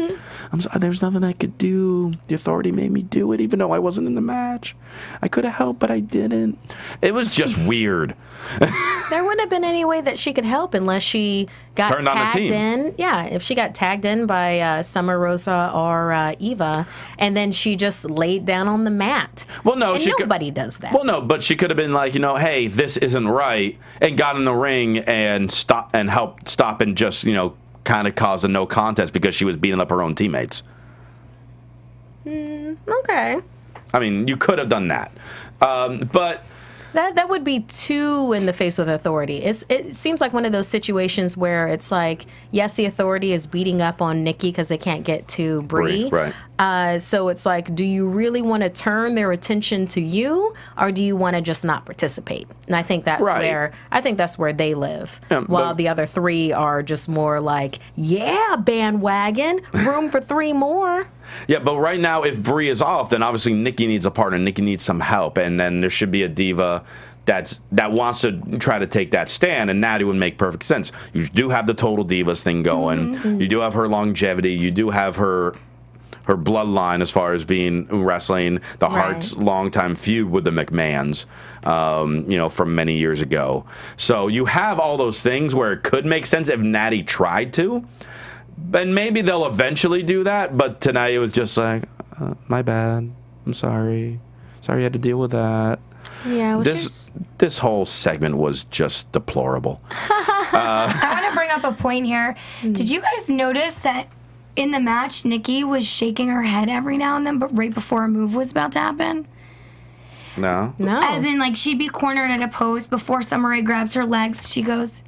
I'm sorry. There's nothing I could do. The Authority made me do it, even though I wasn't in the match. I could have helped, but I didn't. It was just weird. There wouldn't have been any way that she could help unless she got Turned on the tagged team. in. Yeah, if she got tagged in by Summer Rosa or Eva, and then she just laid down on the mat. Well, no, and she nobody does that. Well, no, but she could have been like, hey, this isn't right, and got in the ring and helped stop and just, kind of caused a no contest because she was beating up her own teammates. Okay. I mean, you could have done that, but. That would be too in the face with Authority. It seems like one of those situations where it's like, yes, the Authority is beating up on Nikki because they can't get to Brie. Right. So it's like, do you really want to turn their attention to you, or do you want to just not participate? And I think that's where they live. Yeah, while the other three are just more like, yeah, bandwagon, room for three more. Yeah, but right now, if Brie is off, then obviously Nikki needs a partner. Nikki needs some help, and then there should be a diva that wants to try to take that stand, and Natty would make perfect sense. You do have the Total Divas thing going. You do have her longevity. You do have her bloodline as far as being wrestling. The Hart's longtime feud with the McMahons, from many years ago. So you have all those things where it could make sense if Natty tried to. And maybe they'll eventually do that, but tonight it was just like, my bad. I'm sorry. Sorry you had to deal with that. Yeah, this whole segment was just deplorable. I want to bring up a point here. Did you guys notice that in the match, Nikki was shaking her head every now and then, but right before a move was about to happen? No. As in, like, she'd be cornered at a post before Summer Rae grabs her legs. She goes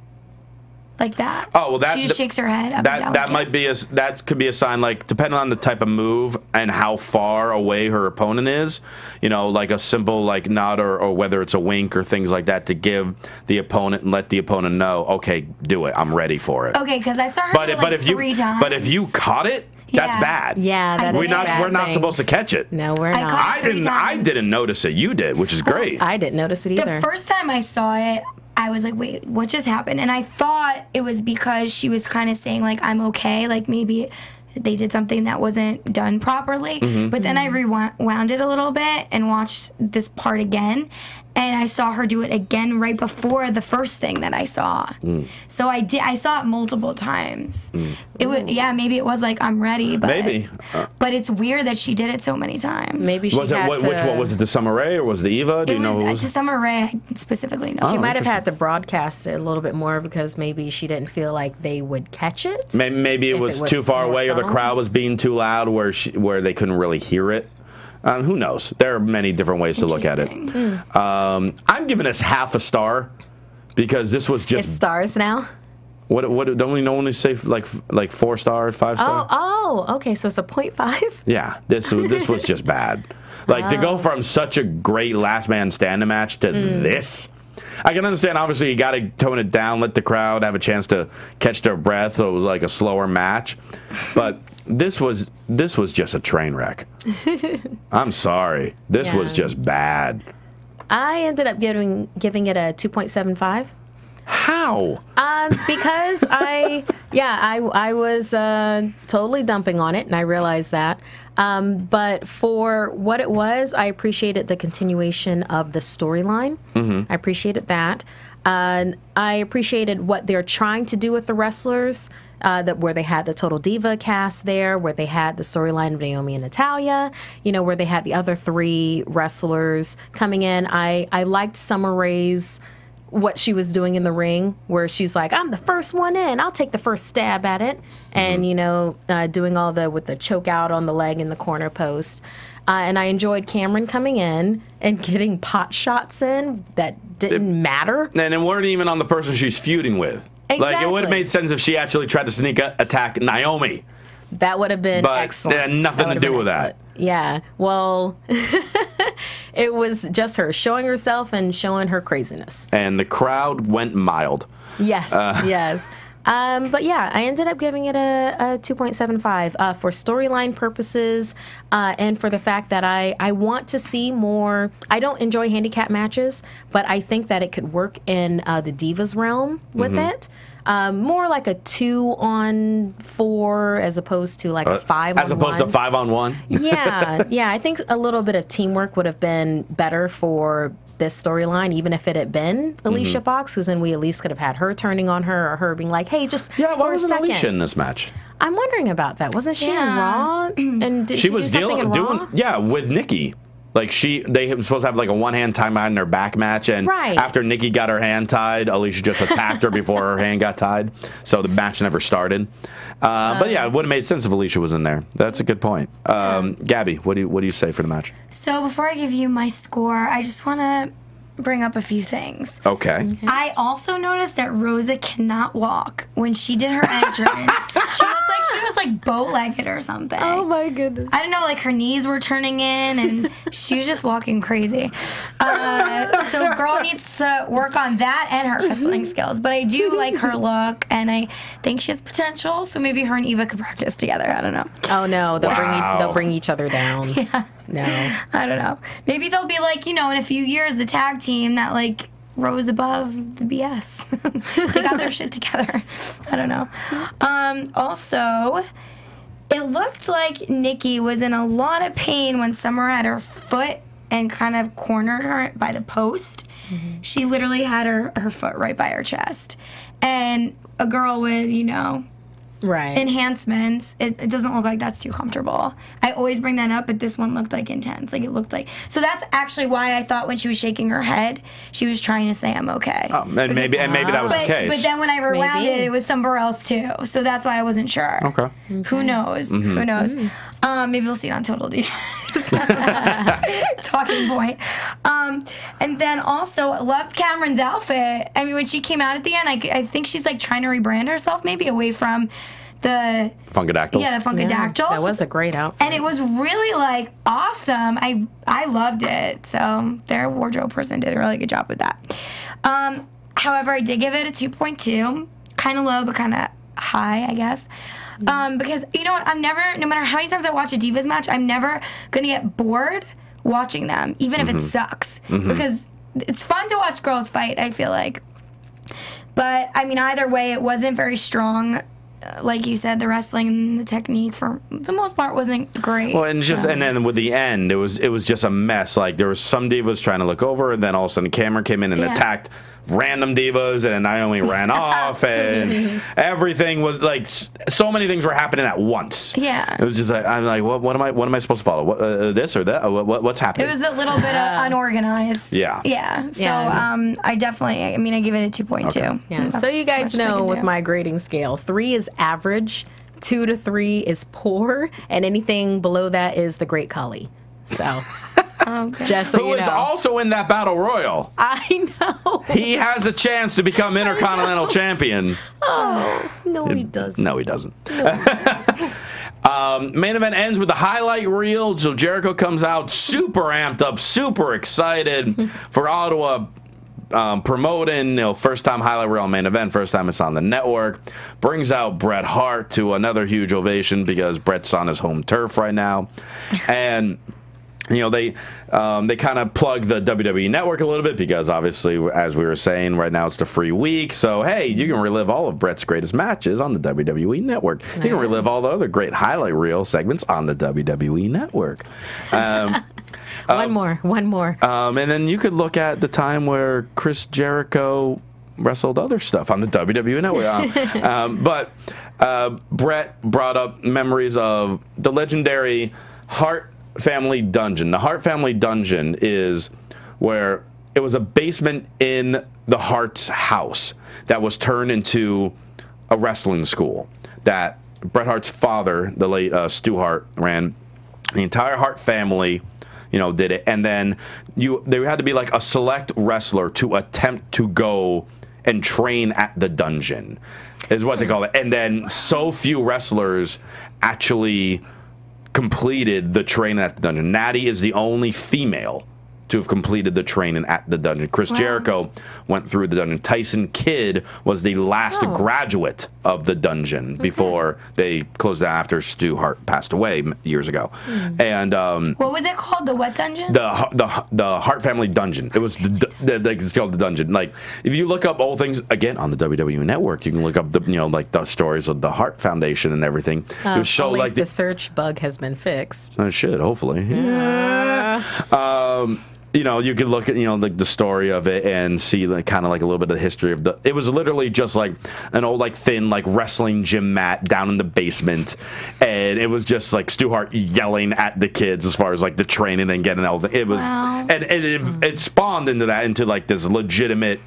like that. Oh, well, she just shakes her head up and down. That might be that could be a sign, like, depending on the type of move and how far away her opponent is, like a simple like nod or whether it's a wink or things like that to give the opponent and let the opponent know, okay, do it, I'm ready for it. Okay, because I saw her do it three times. But if you caught it, that's bad. Yeah, that's we're not supposed to catch it. No, we're not. I didn't notice it. You did, which is great. I didn't notice it either. The first time I saw it, I was like, wait, what just happened? And I thought it was because she was kind of saying, like, I'm okay. Like, maybe they did something that wasn't done properly. But then I rewound it a little bit and watched this part again. And I saw her do it again right before the first thing that I saw. So I saw it multiple times. It was, maybe it was like, I'm ready. But, maybe. But it's weird that she did it so many times. Maybe she which one was it? The Summer Rae or was it the Eva? Do you know who it was? To Summer Rae, I specifically know. She might have had to broadcast it a little bit more because maybe she didn't feel like they would catch it. Maybe it was too far away, or the crowd was being too loud, where they couldn't really hear it. Who knows? There are many different ways to look at it. I'm giving this half a star because this was just. It's stars now. What don't we normally say like 4 stars, 5 stars? Oh, okay. So it's a 0.5. Yeah, this was just bad. Like to go from such a great last man standing match to this. I can understand. Obviously, you got to tone it down, let the crowd have a chance to catch their breath. So it was like a slower match, but. This was just a train wreck. I'm sorry. This was just bad. I ended up giving it a 2.75. How? Because I was totally dumping on it, and I realized that. But for what it was, I appreciated the continuation of the storyline. I appreciated that. I appreciated what they're trying to do with the wrestlers. Where they had the Total Diva cast there, where they had the storyline of Naomi and Natalya, where they had the other 3 wrestlers coming in. I liked Summer Rae's, what she was doing in the ring, where she's like, I'm the first one in, I'll take the first stab at it. And, doing all with the choke out on the leg in the corner post. And I enjoyed Cameron coming in and getting pot shots in that didn't matter. And it weren't even on the person she's feuding with. Exactly. Like, it would have made sense if she actually tried to sneak attack Naomi. That would have been excellent. But it had nothing to do with that. Yeah. Well, It was just her showing herself and showing her craziness. And the crowd went mild. Yes, yes. But yeah, I ended up giving it a 2.75 for storyline purposes and for the fact that I want to see more. I don't enjoy handicap matches, but I think that it could work in the Divas realm with it. More like a 2-on-4 as opposed to like a 5-on-1. As opposed to 5-on-1? Yeah. I think a little bit of teamwork would have been better for this storyline, even if it had been Alicia Fox, because then we at least could have had her turning on her or her being like, hey, just why for a wasn't second. Alicia in this match? I'm wondering about that. Wasn't she in Raw? And did she was do something in Raw? with Nikki. Like they were supposed to have like a one-hand tie behind their back match, and after Nikki got her hand tied, Alicia just attacked her before her hand got tied, so the match never started. But yeah, it would have made sense if Alicia was in there. That's a good point. Gabby, what do you say for the match? So before I give you my score, I just want to bring up a few things. Okay. I also noticed that Rosa cannot walk. When she did her entrance, she looked like she was like bow-legged or something. Oh my goodness. I don't know, like her knees were turning in and she was just walking crazy. So girl needs to work on that and her wrestling skills. But I do like her look and I think she has potential. So maybe her and Eva could practice together. I don't know. Oh no, they'll bring each other down. Yeah. No. I don't know. Maybe they'll be like, in a few years, the tag team that like rose above the BS. They got their shit together. I don't know. Also, it looked like Nikki was in a lot of pain when Summer had her foot and kind of cornered her by the post. She literally had her foot right by her chest. And a girl with, enhancements, it doesn't look like that's too comfortable. I always bring that up, but this one looked like intense. Like it looked like. So that's actually why I thought when she was shaking her head, she was trying to say I'm okay. And maybe that was the case. But then when I rewound it was somewhere else too. So that's why I wasn't sure. Okay. Who knows? Who knows? Maybe we'll see it on Total Divas. Talking point. And then also loved Cameron's outfit. I mean, when she came out at the end, I think she's like trying to rebrand herself, maybe away from the Funkadactyls. Yeah, the Funkadactyls. Yeah, that was a great outfit. And it was really like awesome. I loved it. So their wardrobe person did a really good job with that. However, I did give it a 2.2. Kind of low, but kind of high, I guess. Because you know what, I'm never, no matter how many times I watch a Divas match, I'm never gonna get bored watching them, even if it sucks. Because it's fun to watch girls fight, I feel like. But I mean, either way, it wasn't very strong. Like you said, the wrestling and the technique for the most part wasn't great. Well, and then with the end, it was just a mess. Like there was some divas trying to look over, and then all of a sudden, Cameron came in and attacked random divas, and Naomi ran off, and everything was like so many things were happening at once. Yeah, it was just like I'm like, what am I supposed to follow? This or that? What's happening? It was a little bit unorganized. Yeah. So I definitely, I give it a 2.2. Okay. Yeah. So you guys know with my grading scale, 3 is average, 2 to 3 is poor, and anything below that is the Great Khali. So. Okay. Just so Who is also in that battle royal. I know. He has a chance to become Intercontinental Champion. Oh, no, he doesn't. No, he doesn't. Main event ends with the highlight reel. So Jericho comes out super amped up, super excited for Ottawa. Promoting, first time highlight reel main event, first time it's on the network. Brings out Bret Hart to another huge ovation because Bret's on his home turf right now. And they kind of plug the WWE Network a little bit because obviously, as we were saying, right now it's the free week. So, hey, you can relive all of Bret's greatest matches on the WWE Network. You can relive all the other great highlight reel segments on the WWE Network. One more. And then you could look at the time where Chris Jericho wrestled other stuff on the WWE Network. But Bret brought up memories of the legendary Hart Family Dungeon. The Hart Family Dungeon is where it was a basement in the Hart's house that was turned into a wrestling school that Bret Hart's father, the late Stu Hart, ran. The entire Hart family, did it, and then there had to be like a select wrestler to attempt to go and train at the dungeon, is what they call it. And then so few wrestlers actually completed the training at the dungeon. Natty is the only female to have completed the training at the dungeon. Chris Jericho went through the dungeon. Tyson Kidd was the last graduate of the dungeon before they closed it after Stu Hart passed away years ago. And what was it called? The what dungeon? The Hart family dungeon. It was it's called the dungeon. Like if you look up old things again on the WWE Network, you can look up the like the stories of the Hart Foundation and everything. It was show like the search bug has been fixed. It should hopefully. You know, you could look at like the story of it and see like kind of like a little bit of the history of the. It was literally just like an old like thin like wrestling gym mat down in the basement, and it was just like Stu Hart yelling at the kids as far as like the training and getting all the. It was and it spawned into like this legitimate,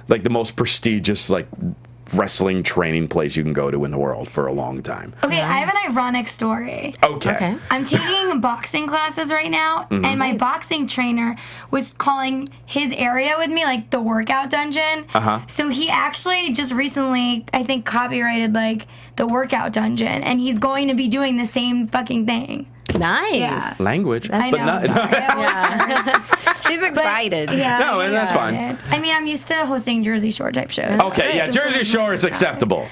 like the most prestigious like wrestling training place you can go to in the world for a long time. Okay, I have an ironic story. Okay. I'm taking boxing classes right now, and my boxing trainer was calling his area with me like the workout dungeon. So he actually just recently, I think, copyrighted like the workout dungeon, and he's going to be doing the same fucking thing. Nice. Yeah. Language. I know, sorry. She's excited. No, and that's fine. I mean, I'm used to hosting Jersey Shore type shows. Okay, yeah, Jersey Shore is acceptable.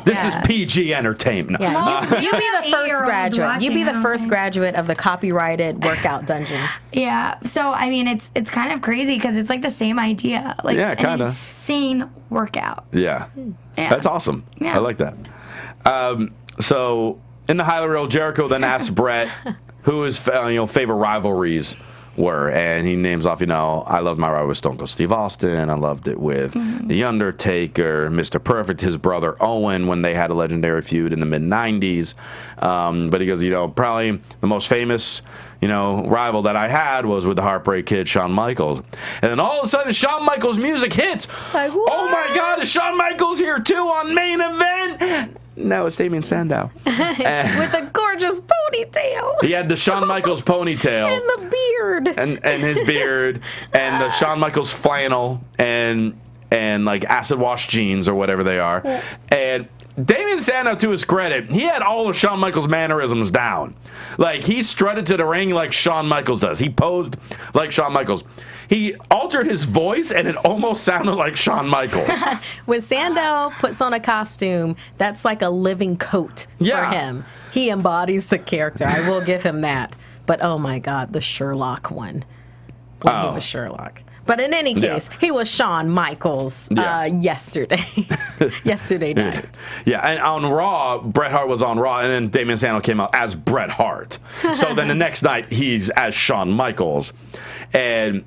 This is PG entertainment. Yeah. You be the first graduate. You be the first graduate of the copyrighted workout dungeon. Yeah. So I mean, it's kind of crazy because it's like the same idea, like an insane workout. Yeah. That's awesome. Yeah. I like that. So in the highlight reel, Jericho then asks Brett who his favorite rivalries were, and he names off, I loved my rivalry with Stone Cold Steve Austin. I loved it with The Undertaker, Mr. Perfect, his brother Owen, when they had a legendary feud in the mid-90s. But he goes, probably the most famous, rival that I had was with the Heartbreak Kid, Shawn Michaels. And then all of a sudden, Shawn Michaels' music hits. Like, oh my God, is Shawn Michaels here too on Main Event? No, it's Damien Sandow. With a gorgeous ponytail. He had the Shawn Michaels ponytail. And the beard. And his beard. And the Shawn Michaels flannel. And like acid wash jeans or whatever they are. And Damien Sandow, to his credit, he had all of Shawn Michaels' mannerisms down. Like, he strutted to the ring like Shawn Michaels does. He posed like Shawn Michaels. He altered his voice, and it almost sounded like Shawn Michaels. When Sandow puts on a costume, that's like a living coat for him. He embodies the character. I will give him that. But, oh, my God, the Sherlock one. When he was Sherlock. But in any case, he was Shawn Michaels yesterday. Yesterday night. Yeah, and on Raw, Bret Hart was on Raw, and then Damien Sandow came out as Bret Hart. So then the next night, he's as Shawn Michaels. And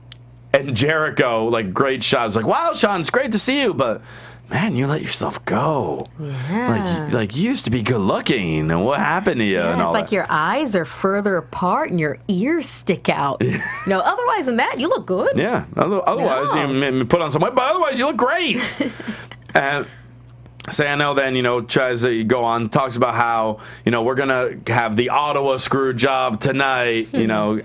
Jericho, like, great shot. Was like, wow, Shawn, it's great to see you, but man, you let yourself go. Yeah. Like you used to be good looking, and what happened to you? Yeah, and all it's like that. your eyes are further apart and your ears stick out. Otherwise than that, you look good. Yeah. Otherwise, you put on some weight, but otherwise, you look great. And Sandow then, tries to go on, talks about how, we're going to have the Ottawa screw job tonight,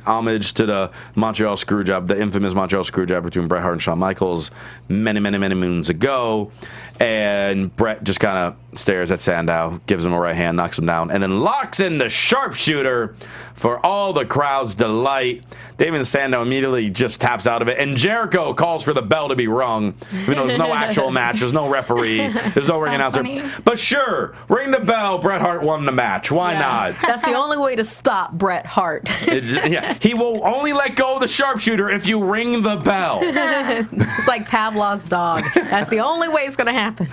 homage to the Montreal screw job, the infamous Montreal screw job between Bret Hart and Shawn Michaels many, many, many moons ago. And Bret just kind of stares at Sandow, gives him a right hand, knocks him down, and then locks in the sharpshooter for all the crowd's delight. Damien Sandow immediately just taps out of it, and Jericho calls for the bell to be rung. There's no actual match, there's no referee, there's no ring announcer. Funny. But sure, ring the bell, Bret Hart won the match. Why not? That's the only way to stop Bret Hart. He will only let go of the sharpshooter if you ring the bell. It's like Pavlov's dog. That's the only way it's going to happen.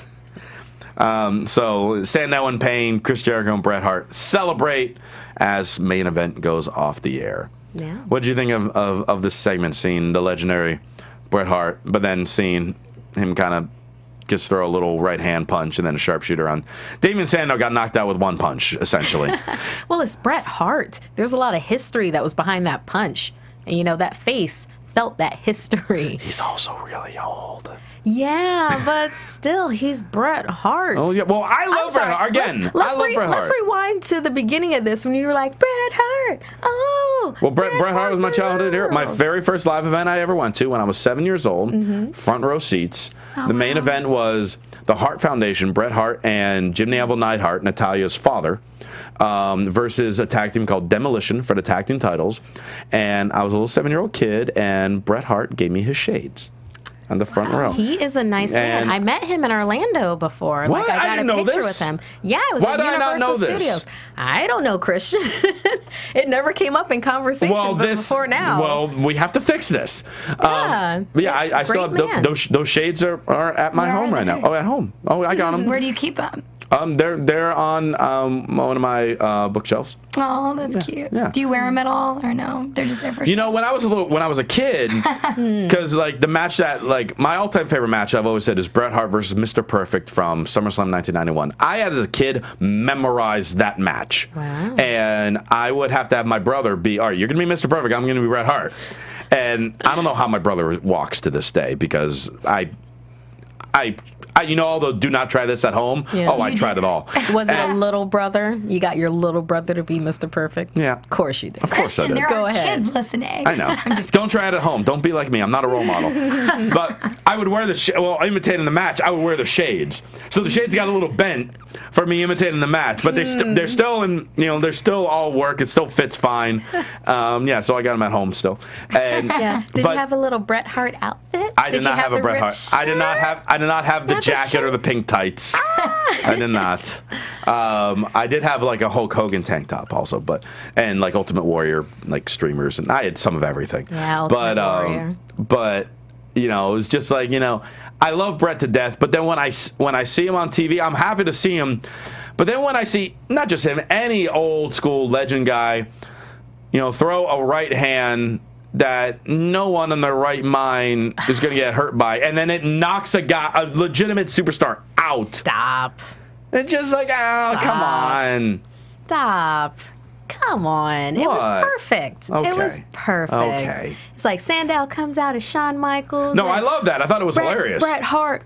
So Sandow and Payne, Chris Jericho and Bret Hart celebrate as Main Event goes off the air. Yeah. What did you think of this segment, seeing the legendary Bret Hart, but then seeing him kind of just throw a little right hand punch and then a sharpshooter on? Damien Sandow got knocked out with one punch, essentially. Well, it's Bret Hart. There's a lot of history that was behind that punch. And, that face felt that history. He's also really old. Yeah, but still, he's Bret Hart. Oh, yeah. Well, I love Bret Hart. Again, I love Bret Hart. Let's rewind to the beginning of this when you were like, Bret Hart. Oh. Well, Bret Hart was my childhood hero. My very first live event I ever went to when I was 7 years old, front row seats. The main event was the Hart Foundation, Bret Hart and Jim Neville Neidhart, Natalia's father, versus a tag team called Demolition for the tag team titles. And I was a little 7-year-old kid, and Bret Hart gave me his shades on the front row. He is a nice man. I met him in Orlando before. What? Like, I didn't got a know picture this. with him. Yeah, it was Why at did I Universal not know this? Studios. I don't know, Christian. It never came up in conversation before now. Well, we have to fix this. Yeah. I still have those shades are at my home right now. Oh, at home. Oh, I got them. Where do you keep them? They're on one of my bookshelves. Oh, that's cute. Yeah. Do you wear them at all, or no? They're just there for show. You know, when I was a kid, because like the match that like my all-time favorite match I've always said is Bret Hart versus Mr. Perfect from SummerSlam 1991. I had as a kid memorized that match, and I would have to have my brother be, all right, you're gonna be Mr. Perfect, I'm gonna be Bret Hart, and I don't know how my brother walks to this day because I you know, although do not try this at home. Yeah. I tried it all. Was it a little brother? You got your little brother to be Mr. Perfect? Yeah. Of course you did. Of course I Christian, did. there Go are ahead. kids listening. I know. Don't try it at home. Don't be like me. I'm not a role model. But I would wear imitating the match, I would wear the shades. So the shades got a little bent for me imitating the match, but they're still in, you know, they're still all work. It still fits fine. So I got them at home still. And Did you have a little Bret Hart outfit? I did not have a Bret Hart. I did not have the jacket or the pink tights. I did not. I did have like a Hulk Hogan tank top also, and like Ultimate Warrior like streamers, and I had some of everything. Yeah, Ultimate Warrior. But you know, it was just like, you know, I love Bret to death, but then when I see him on TV, I'm happy to see him. But then when I see not just him, any old school legend guy, you know, throw a right hand that no one in their right mind is going to get hurt by, and then it knocks a legitimate superstar out. Stop. It's just like, come on. Stop. Come on. It was perfect. Okay. It was perfect. Okay. It's like Sandow comes out as Shawn Michaels. No, I love that. I thought it was hilarious. Bret Hart,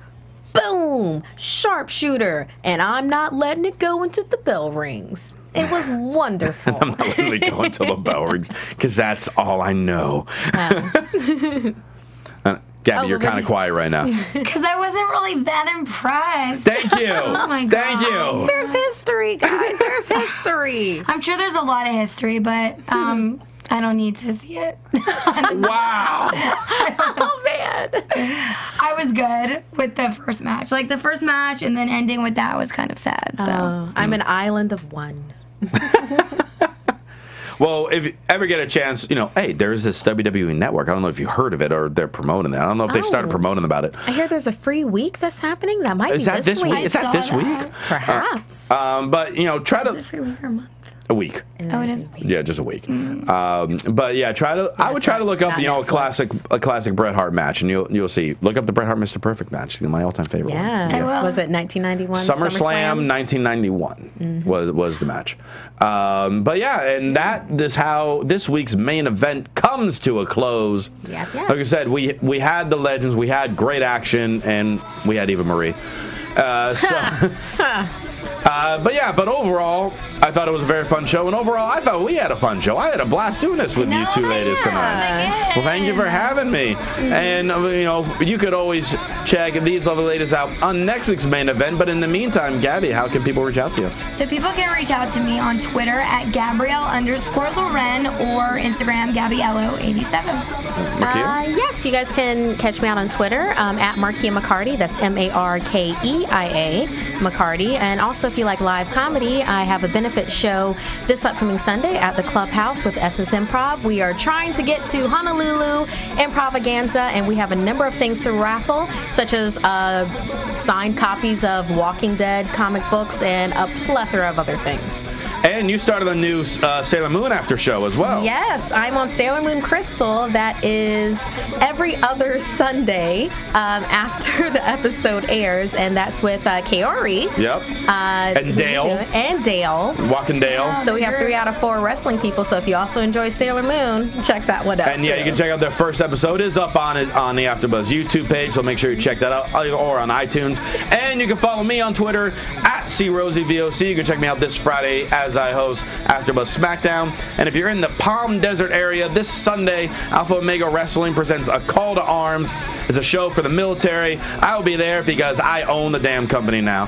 boom, sharpshooter, and I'm not letting it go until the bell rings. It was wonderful. I'm not letting it go until the bell rings, because that's all I know. Gabby, you're kind of quiet right now. Because I wasn't really that impressed. Thank you. Oh my God. Thank you. There's history, guys. There's history. I'm sure there's a lot of history, but I don't need to see it. Wow. Oh, man. I was good with the first match. Like, the first match and then ending with that was kind of sad. So I'm an island of one. Well, if you ever get a chance, you know, hey, there's this WWE Network. I don't know if you heard of it or they're promoting that. I don't know if they've started promoting about it. I hear there's a free week that's happening. That might Is be that this week. Is that this week? Perhaps. But, you know, try is it to... for a week or a month? A week. Oh, it is a week. Yeah, just a week. But yeah, I would try to look up, you know, a classic Bret Hart match, and you'll see. Look up the Bret Hart Mr. Perfect match. My all-time favorite one. Yeah. I will. Was it 1991? SummerSlam 1991 was the match. But yeah, and that is how this week's main event comes to a close. Yeah. Like I said, we had the legends, we had great action, and we had Eva Marie. But overall, I thought it was a very fun show, and overall, I thought we had a fun show. I had a blast doing this with you two ladies tonight. Well, thank you for having me. And, you know, you could always check these lovely ladies out on next week's main event, but in the meantime, Gabby, how can people reach out to you? So people can reach out to me on Twitter at Gabrielle_Loren or Instagram Gabiello87. Yes, you guys can catch me out on Twitter at Markeia McCarty. That's MARKEIA McCarty. And also, if you like live comedy, I have a benefit show this upcoming Sunday at the Clubhouse with Essence Improv. We are trying to get to Honolulu Improvaganza, and we have a number of things to raffle, such as signed copies of Walking Dead comic books and a plethora of other things. And you started a new Sailor Moon after show as well. Yes, I'm on Sailor Moon Crystal. That is every other Sunday after the episode airs, and that's with Kaori. Yep. And Dale. And Dale. Walking Dale. So we have 3 out of 4 wrestling people. So if you also enjoy Sailor Moon, check that one out. And yeah, you can check out their first episode. It is up on the AfterBuzz YouTube page, so make sure you check that out, or on iTunes. And you can follow me on Twitter at CRosieVOC. You can check me out this Friday as I host AfterBuzz SmackDown. And if you're in the Palm Desert area, this Sunday, Alpha Omega Wrestling presents A Call to Arms It's a show for the military. I will be there because I own the damn company now.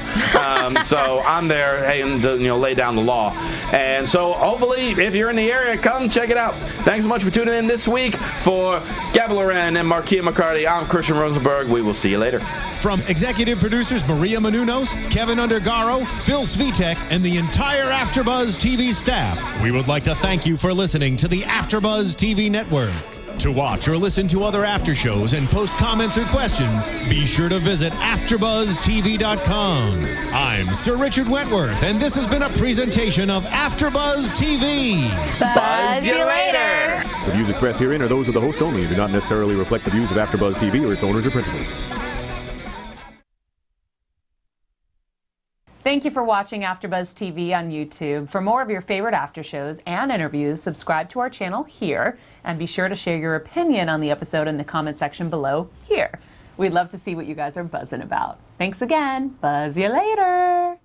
So I'm there and lay down the law. And so hopefully, if you're in the area, come check it out. Thanks so much for tuning in this week. For Gabrielle Loren and Markeia McCarty, I'm Christian Rosenberg. We will see you later. From executive producers Markeia McCarty, Kevin Undergaro, Phil Svitek, and the entire AfterBuzz TV staff, we would like to thank you for listening to the AfterBuzz TV network. To watch or listen to other after shows and post comments or questions, be sure to visit AfterBuzzTV.com. I'm Sir Richard Wentworth, and this has been a presentation of AfterBuzz TV. Buzz you later. The views expressed herein are those of the hosts only and do not necessarily reflect the views of AfterBuzz TV or its owners or principals. Thank you for watching AfterBuzz TV on YouTube. For more of your favorite after shows and interviews, subscribe to our channel here, and be sure to share your opinion on the episode in the comment section below here. We'd love to see what you guys are buzzing about. Thanks again. Buzz you later.